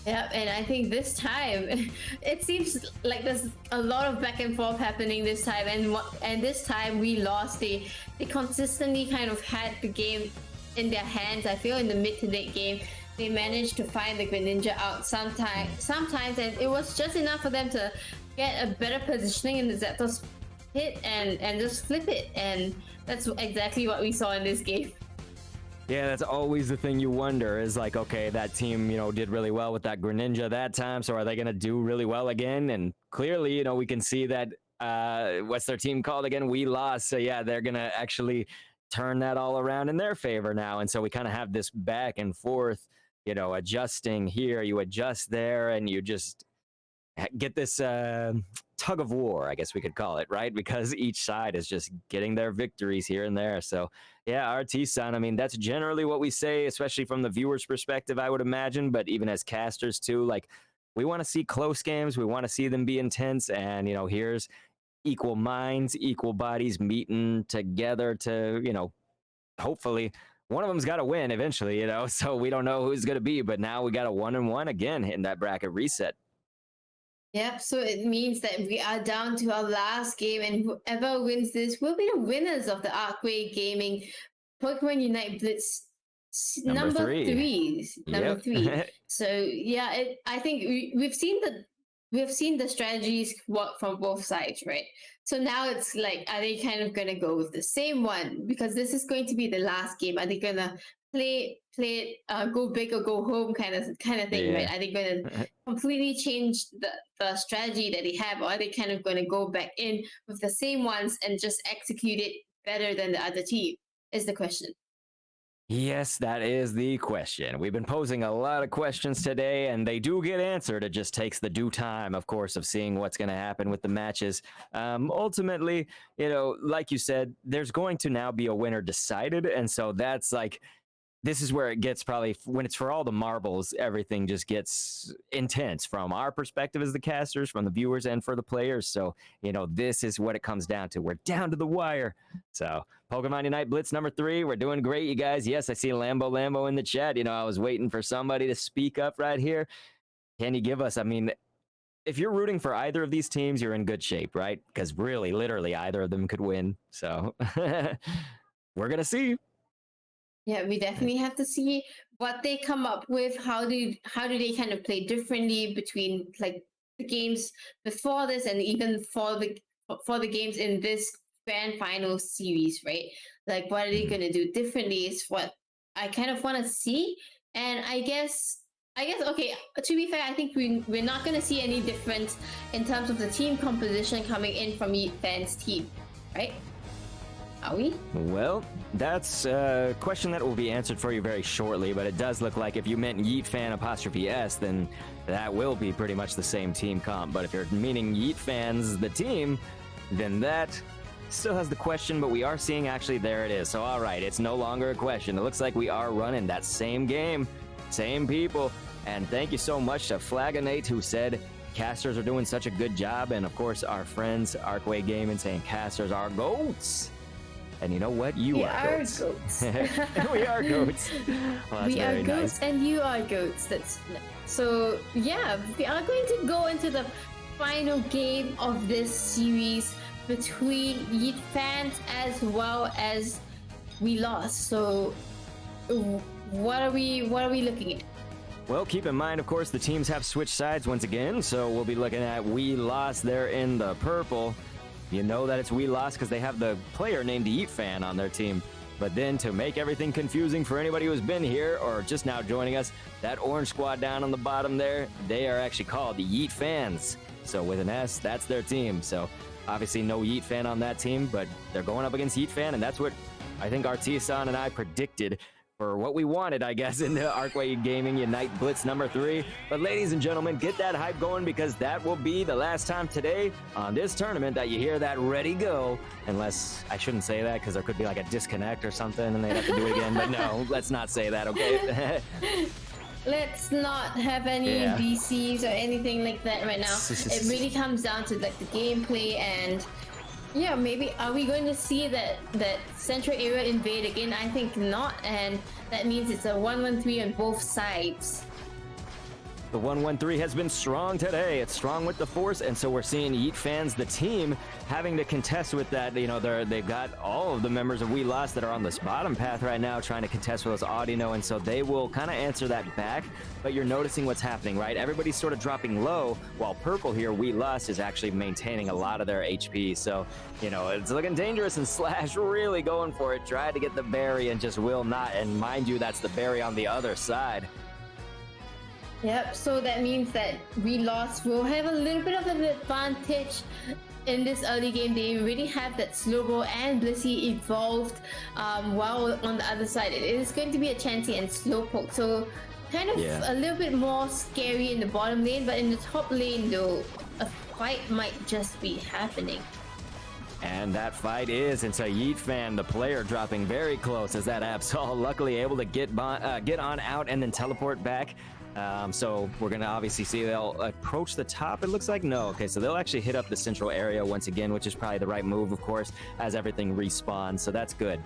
Yep, and I think this time, it seems like there's a lot of back and forth happening this time. And this time we lost. They consistently kind of had the game in their hands. I feel in the mid to late game, they managed to find the Greninja out sometimes, and it was just enough for them to get a better positioning in the Zapdos hit and just flip it. And that's exactly what we saw in this game. Yeah, that's always the thing you wonder is like, okay, that team, you know, did really well with that Greninja that time, so are they going to do really well again? And clearly, you know, we can see that, what's their team called again? We lost. So yeah, they're going to actually turn that all around in their favor now. And so we kind of have this back and forth, you know, adjusting here, you adjust there, and you just get this tug of war, I guess we could call it, right? Because each side is just getting their victories here and there. So yeah, RT-san, I mean, that's generally what we say, especially from the viewer's perspective, I would imagine, but even as casters too, like, we want to see close games, we want to see them be intense, and, you know, here's equal minds, equal bodies meeting together to, you know, hopefully one of them's got to win eventually, you know, so we don't know who's going to be, but now we got a 1-1 again in that bracket reset. Yep, so it means that we are down to our last game, and whoever wins this will be the winners of the Arcway Gaming Pokemon Unite Blitz number three. Number three. So yeah, I think we've seen the strategies work from both sides, right? So now it's like, are they kind of gonna go with the same one? Because this is going to be the last game. Are they gonna play it, go big or go home kind of thing, right? Are they gonna completely change the strategy that they have, or are they kind of gonna go back in with the same ones and just execute it better than the other team? Is the question. Yes, that is the question. We've been posing a lot of questions today, and they do get answered. It just takes the due time, of course, of seeing what's going to happen with the matches. Ultimately, you know, like you said, there's going to now be a winner decided, and so that's like, this is where it gets probably, when it's for all the marbles, everything just gets intense from our perspective as the casters, from the viewers, and for the players. So, you know, this is what it comes down to. We're down to the wire. So, Pokemon Unite Blitz number 3. We're doing great, you guys. Yes, I see Lambo in the chat. You know, I was waiting for somebody to speak up right here. Can you give us, I mean, if you're rooting for either of these teams, you're in good shape, right? Because really, literally, either of them could win. So, we're going to see. Yeah, we definitely have to see what they come up with. How do they kind of play differently between like the games before this and even for the games in this grand final series, right? Like, what are they going to do differently is what I kind of want to see. And I guess I guess, okay, to be fair, I think we're not going to see any difference in terms of the team composition coming in from YeatFans' team, right? Are we? Well, that's a question that will be answered for you very shortly, but it does look like if you meant YeatFan''S, then that will be pretty much the same team comp. But if you're meaning YeatFans, the team, then that still has the question, but we are seeing actually there it is. So all right, it's no longer a question. It looks like we are running that same game, same people. And thank you so much to Flagonate, who said casters are doing such a good job. And of course, our friends Arcway Gaming saying casters are goats. And you know what? You are goats. We are goats. Well, we are goats, and you are goats. That's so. Yeah, we are going to go into the final game of this series between YeatFans as well as We Lost. So, what are we looking at? Well, keep in mind, of course, the teams have switched sides once again. So we'll be looking at We Lost there in the purple. You know that it's We Lost because they have the player named YeatFan on their team. But then to make everything confusing for anybody who's been here or just now joining us, that orange squad down on the bottom there, they are actually called the YeatFans. So with an S, that's their team. So obviously no YeatFan on that team, but they're going up against YeatFan, and that's what I think Artisan and I predicted for what we wanted, I guess, in the Arcway Gaming Unite Blitz number 3. But ladies and gentlemen, get that hype going because that will be the last time today on this tournament that you hear that ready go. Unless, I shouldn't say that because there could be like a disconnect or something and they'd have to do it again. But no, let's not say that, okay? Let's not have any DCs or anything like that right now. It really comes down to like the gameplay and yeah, maybe are we going to see that central area invade again? I think not, and that means it's a 1-1-3 on both sides. The 1-1-3 has been strong today. It's strong with the force, and so we're seeing YeatFans, the team, having to contest with that. You know, they've got all of the members of We Lost that are on this bottom path right now trying to contest with us Audino, and so they will kind of answer that back. But you're noticing what's happening, right? Everybody's sort of dropping low, while purple here, We Lost, is actually maintaining a lot of their HP. So, you know, it's looking dangerous, and Slash really going for it. Tried to get the berry and just will not. And mind you, that's the berry on the other side. Yep, so that means that We Lost will have a little bit of an advantage in this early game. They really have that Slowbro and Blissey evolved, while on the other side it is going to be a Chansey and Slowpoke. So kind of a little bit more scary in the bottom lane, but in the top lane though, a fight might just be happening. And that fight is, and so YeatFan, the player, dropping very close as that Absol luckily able to get on out and then teleport back. So we're going to obviously see they'll approach the top. It looks like no. Okay, so they'll actually hit up the central area once again, which is probably the right move, of course, as everything respawns. So that's good.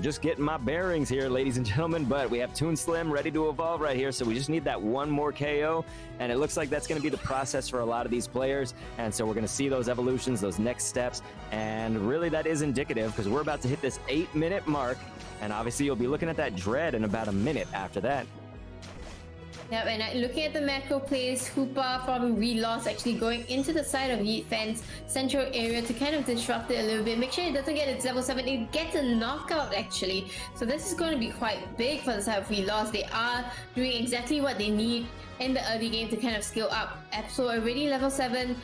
Just getting my bearings here, ladies and gentlemen, but we have Toon Slim ready to evolve right here. So we just need that one more KO, and it looks like that's going to be the process for a lot of these players. And so we're going to see those evolutions, those next steps. And really that is indicative because we're about to hit this 8-minute mark. And obviously you'll be looking at that Dread in about a minute after that. Yep, and looking at the macro plays, Hoopa from We Lost actually going into the side of YeatFans' central area to kind of disrupt it a little bit. Make sure it doesn't get its level 7. It gets a knockout actually. So this is going to be quite big for the side of We Lost. They are doing exactly what they need in the early game to kind of scale up. Absol already level 7,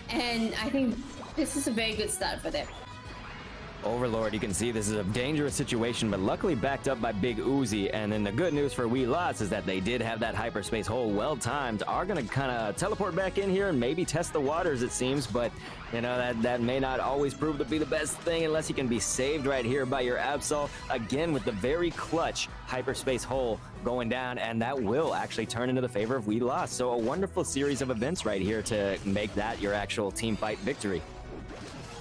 and I think this is a very good start for them. Overlord, you can see this is a dangerous situation, but luckily backed up by Big Uzi. And then the good news for We Lost is that they did have that hyperspace hole well timed. Are going to kind of teleport back in here and maybe test the waters, it seems. But, you know, that may not always prove to be the best thing unless you can be saved right here by your Absol. Again, with the very clutch hyperspace hole going down, and that will actually turn into the favor of We Lost. So a wonderful series of events right here to make that your actual team fight victory.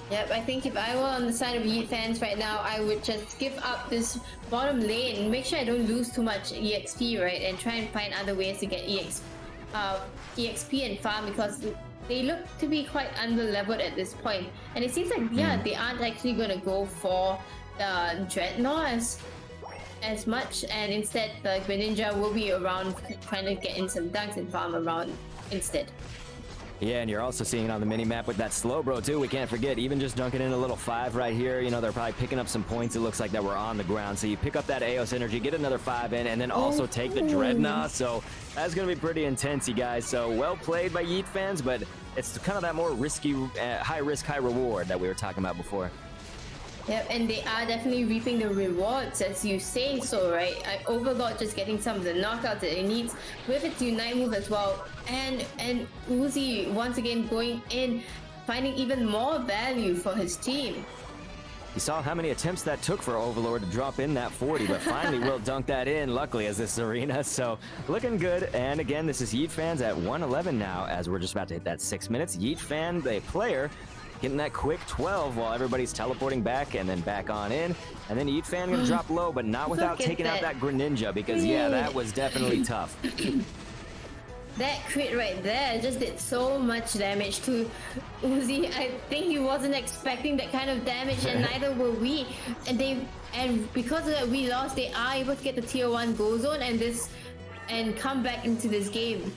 Yep, I think if I were on the side of YeatFans right now, I would just give up this bottom lane, make sure I don't lose too much EXP, right? And try and find other ways to get EXP and farm, because they look to be quite under-leveled at this point. And it seems like, they aren't actually going to go for the Dreadnought as much, and instead the Greninja will be around trying to get in some dunks and farm around instead. Yeah, and you're also seeing it on the mini-map with that slow bro, too. We can't forget, even just dunking in a little 5 right here, you know, they're probably picking up some points. It looks like that we're on the ground. So you pick up that AOS energy, get another 5 in, and then also take the Dreadnought. So that's going to be pretty intense, you guys. So well played by YeatFans, but it's kind of that more risky, high risk, high reward that we were talking about before. Yep, and they are definitely reaping the rewards, as you say so, right? Overlord just getting some of the knockouts that it needs with its Unite move as well. And Uzi once again going in, finding even more value for his team. You saw how many attempts that took for Overlord to drop in that 40, but finally will dunk that in, luckily, as this arena. So looking good. And again, this is YeatFans at 111 now, as we're just about to hit that 6 minutes. YeatFan, the player, getting that quick 12 while everybody's teleporting back and then back on in. And then YeatFan gonna drop low, but not without taking out that Greninja, because yeah, that was definitely tough. That crit right there just did so much damage to Uzi. I think he wasn't expecting that kind of damage, and neither were we. And because of that, we lost. They are able to get the tier 1 goal zone and come back into this game.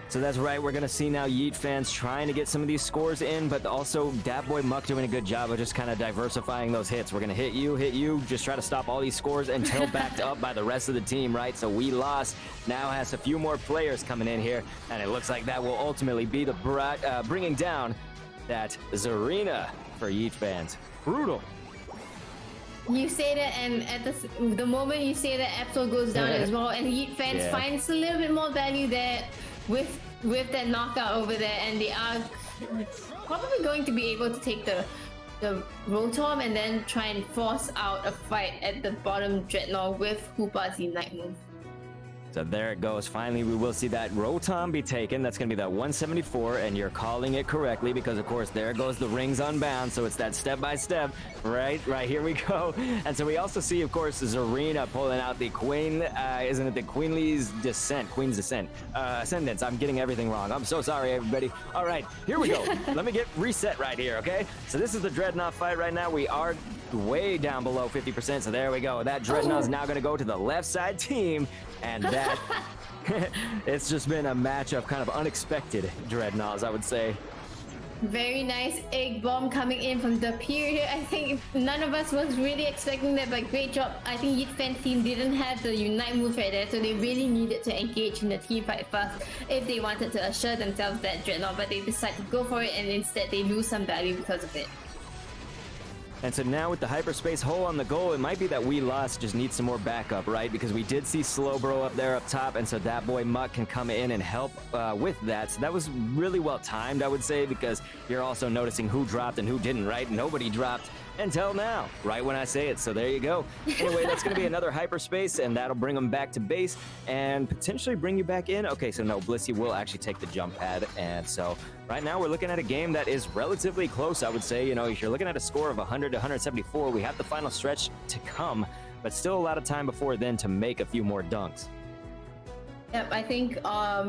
So that's right, we're going to see now YeatFans trying to get some of these scores in, but also Dat Boy Muck doing a good job of just kind of diversifying those hits. We're going to hit you, just try to stop all these scores until backed up by the rest of the team, right? So we lost, now has a few more players coming in here, and it looks like that will ultimately be the bringing down that Zarina for YeatFans. Brutal. You say that, and at the moment you say that, Absol goes down as well, and YeatFans finds a little bit more value there with that knockout over there, and they are probably going to be able to take the Rotom and then try and force out a fight at the bottom Dreadnought with Hoopa's Unite move. So there it goes. Finally, we will see that Rotom be taken. That's going to be that 174, and you're calling it correctly because, of course, there goes the rings unbound. So it's that step-by-step. Right here we go. And so we also see, of course, Zarina pulling out the Queen, isn't it the Queen's Descent? Ascendance. I'm getting everything wrong. I'm so sorry, everybody. All right, here we go. Let me get reset right here, okay? So this is the Dreadnought fight right now. We are way down below 50%, so there we go. That Dreadnought is now going to go to the left side team, and that it's just been a match of kind of unexpected Dreadnoughts, I would say. Very nice egg bomb coming in from the period. I think none of us was really expecting that, but great job. I think YeatFan team didn't have the Unite move right there, so they really needed to engage in the team fight first if they wanted to assure themselves that Dreadnought, but they decided to go for it, and instead they lose some value because of it. And so now with the hyperspace hole on the goal, it might be that we lost, just need some more backup, right? Because we did see Slowbro up there up top, and so that boy Muck can come in and help with that. So that was really well timed, I would say, because you're also noticing who dropped and who didn't, right? Nobody dropped until now, right when I say it. So there you go. Anyway, that's going to be another hyperspace, and that'll bring them back to base and potentially bring you back in. Okay, so no, Blissey will actually take the jump pad, and so right now we're looking at a game that is relatively close, I would say. You know, if you're looking at a score of 100 to 174, we have the final stretch to come, but still a lot of time before then to make a few more dunks. Yep, I think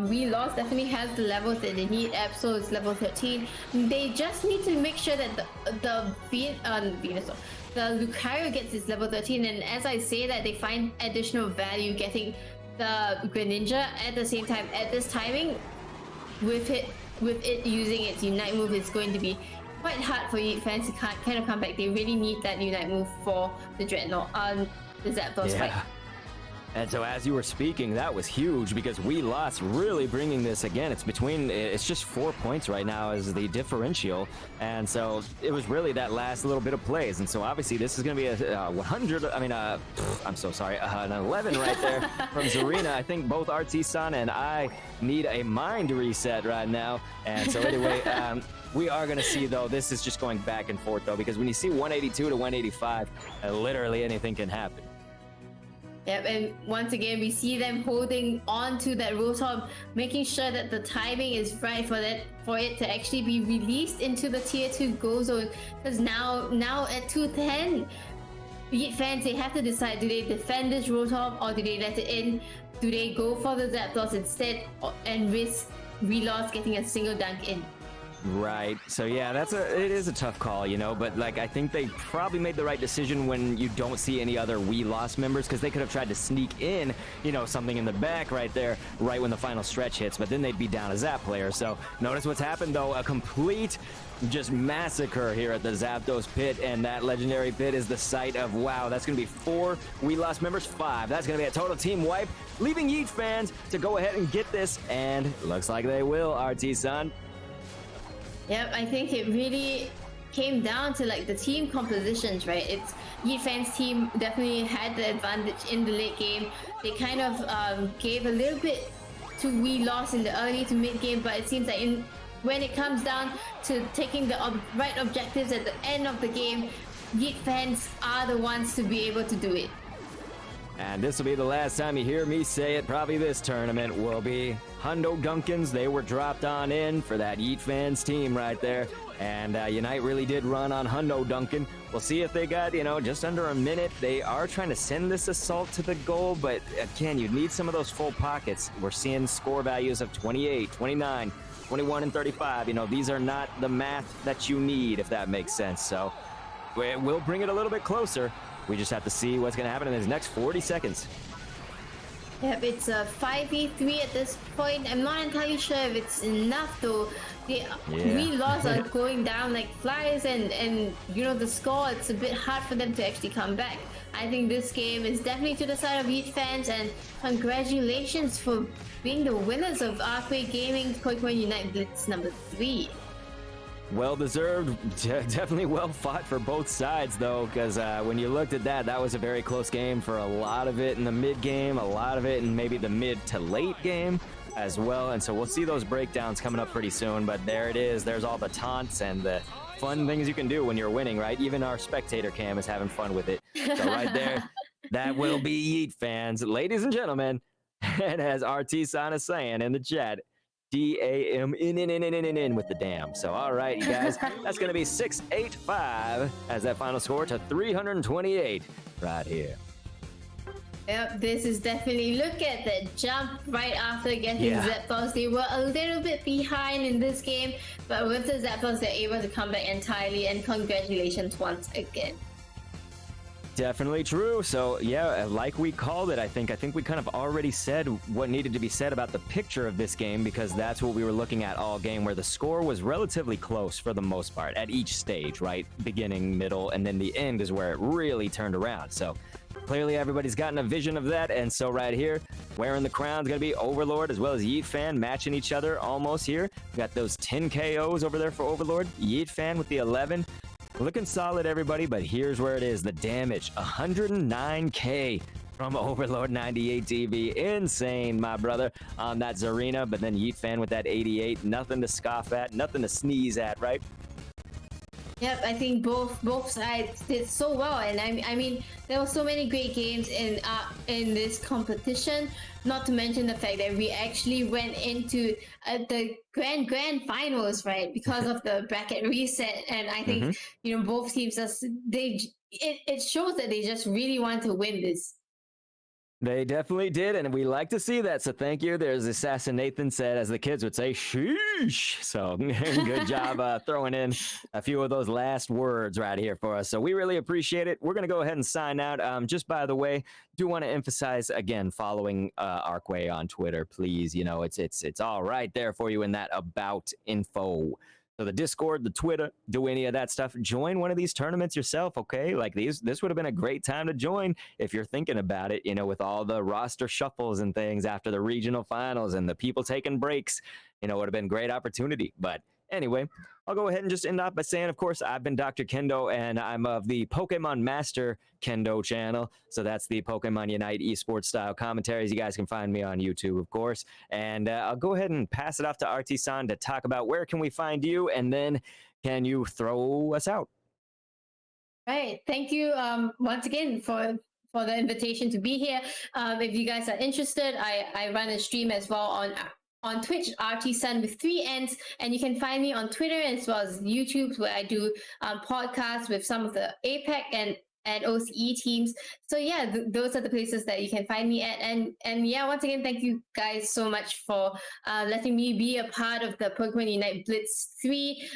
We Lost definitely has the levels that they need. Absol is level 13. They just need to make sure that the Lucario gets his level 13, and as I say that, they find additional value getting the Greninja at the same time. At this timing, with it using its Unite move, is going to be quite hard for YeatFans to kind of come back. They really need that Unite move for the Dreadnought the Zapdos fight. And so as you were speaking, that was huge because We Lost really bringing this again. It's just 4 points right now as the differential. And so it was really that last little bit of plays. And so obviously this is going to be a 100, I'm so sorry, an 11 right there from Zarina. I think both RT-san and I need a mind reset right now. And so anyway, we are going to see, though, this is just going back and forth, though, because when you see 182 to 185, literally anything can happen. Yep, and once again, we see them holding on to that Rotom, making sure that the timing is right for it to actually be released into the tier 2 go zone. Because now at 210, YeatFans, they have to decide, do they defend this Rotom or do they let it in? Do they go for the Zapdos instead and risk We Lost getting a single dunk in? Right. So yeah, it is a tough call, you know, but like I think they probably made the right decision when you don't see any other We Lost members, because they could have tried to sneak in, you know, something in the back right there, right when the final stretch hits, but then they'd be down a Zap player. So notice what's happened though, a complete just massacre here at the Zapdos pit, and that legendary pit is the site of, wow, that's going to be 4 We Lost members, 5. That's going to be a total team wipe, leaving YeatFans to go ahead and get this, and looks like they will, RT-san. Yep, I think it really came down to like the team compositions, right? It's YeatFans' team definitely had the advantage in the late game. They kind of gave a little bit to We Lost in the early to mid game, but it seems like when it comes down to taking the right objectives at the end of the game, YeatFans are the ones to be able to do it. And this will be the last time you hear me say it. Probably this tournament will be Hundo Dunkins. They were dropped on in for that YeatFans team right there. And Unite really did run on Hundo Duncan. We'll see if they got, you know, just under a minute. They are trying to send this assault to the goal, but again, you need some of those full pockets. We're seeing score values of 28, 29, 21, and 35. You know, these are not the math that you need, if that makes sense. So we'll bring it a little bit closer. We just have to see what's going to happen in these next 40 seconds. Yep, it's a 5v3 at this point. I'm not entirely sure if it's enough though. We Lost are going down like flies, and you know the score, it's a bit hard for them to actually come back. I think this game is definitely to the side of YeatFans, and congratulations for being the winners of Arcway Gaming's Pokemon Unite Blitz number 3. Well deserved, definitely well fought for both sides though, because when you looked at that, that was a very close game for a lot of it in the mid game, a lot of it in maybe the mid to late game as well. And so we'll see those breakdowns coming up pretty soon, but there it is. There's all the taunts and the fun things you can do when you're winning, right? Even our spectator cam is having fun with it. So right there, that will be YeatFans, ladies and gentlemen. And as RT-san is saying in the chat, DAM in with the dam. So all right, you guys, that's going to be 685 as that final score to 328 right here. Yep, this is definitely, look at the jump right after getting Zapdos. They were a little bit behind in this game, but with the Zapdos, they're able to come back entirely, and congratulations once again. Definitely true. So yeah, like we called it, I think we kind of already said what needed to be said about the picture of this game, because that's what we were looking at all game, where the score was relatively close for the most part at each stage, right? Beginning, middle, and then the end is where it really turned around. So clearly everybody's gotten a vision of that, and so right here, wearing the crown is going to be Overlord as well as YeatFan, matching each other almost here. We got those 10 KOs over there for Overlord, YeatFan with the 11. Looking solid, everybody, but here's where it is. The damage, 109k from Overlord 98 TV. Insane, my brother, on that Zarina, but then YeatFan with that 88. Nothing to scoff at, nothing to sneeze at, right? Yep, I think both sides did so well, and I mean there were so many great games in this competition. Not to mention the fact that we actually went into the grand finals, right? Because of the bracket reset, and I think you know both teams it shows that they just really want to win this. They definitely did, and we like to see that, so thank you. There's Assassin Nathan said, as the kids would say, sheesh. So good job throwing in a few of those last words right here for us. So we really appreciate it. We're going to go ahead and sign out. Just by the way, do want to emphasize, again, following Arcway on Twitter, please. You know, it's all right there for you in that about info. So the Discord, the Twitter, do any of that stuff. Join one of these tournaments yourself, okay? Like this would have been a great time to join if you're thinking about it, you know, with all the roster shuffles and things after the regional finals and the people taking breaks, you know, it would have been a great opportunity. But anyway, I'll go ahead and just end off by saying, of course, I've been Dr. Kendo, and I'm of the Pokemon Master Kendo channel. So that's the Pokemon Unite esports style commentaries. You guys can find me on YouTube, of course. And I'll go ahead and pass it off to RT-san to talk about where can we find you, and then can you throw us out? Right. Thank you once again for the invitation to be here. If you guys are interested, I run a stream as well on Twitch, RT-san with 3 N's, and you can find me on Twitter as well as YouTube, where I do podcasts with some of the APEC and and OCE teams. So yeah, those are the places that you can find me at. And yeah, once again, thank you guys so much for letting me be a part of the Pokemon Unite Blitz 3.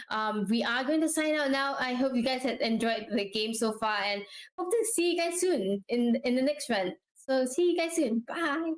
We are going to sign out now. I hope you guys have enjoyed the game so far, and hope to see you guys soon in the next run. So see you guys soon. Bye.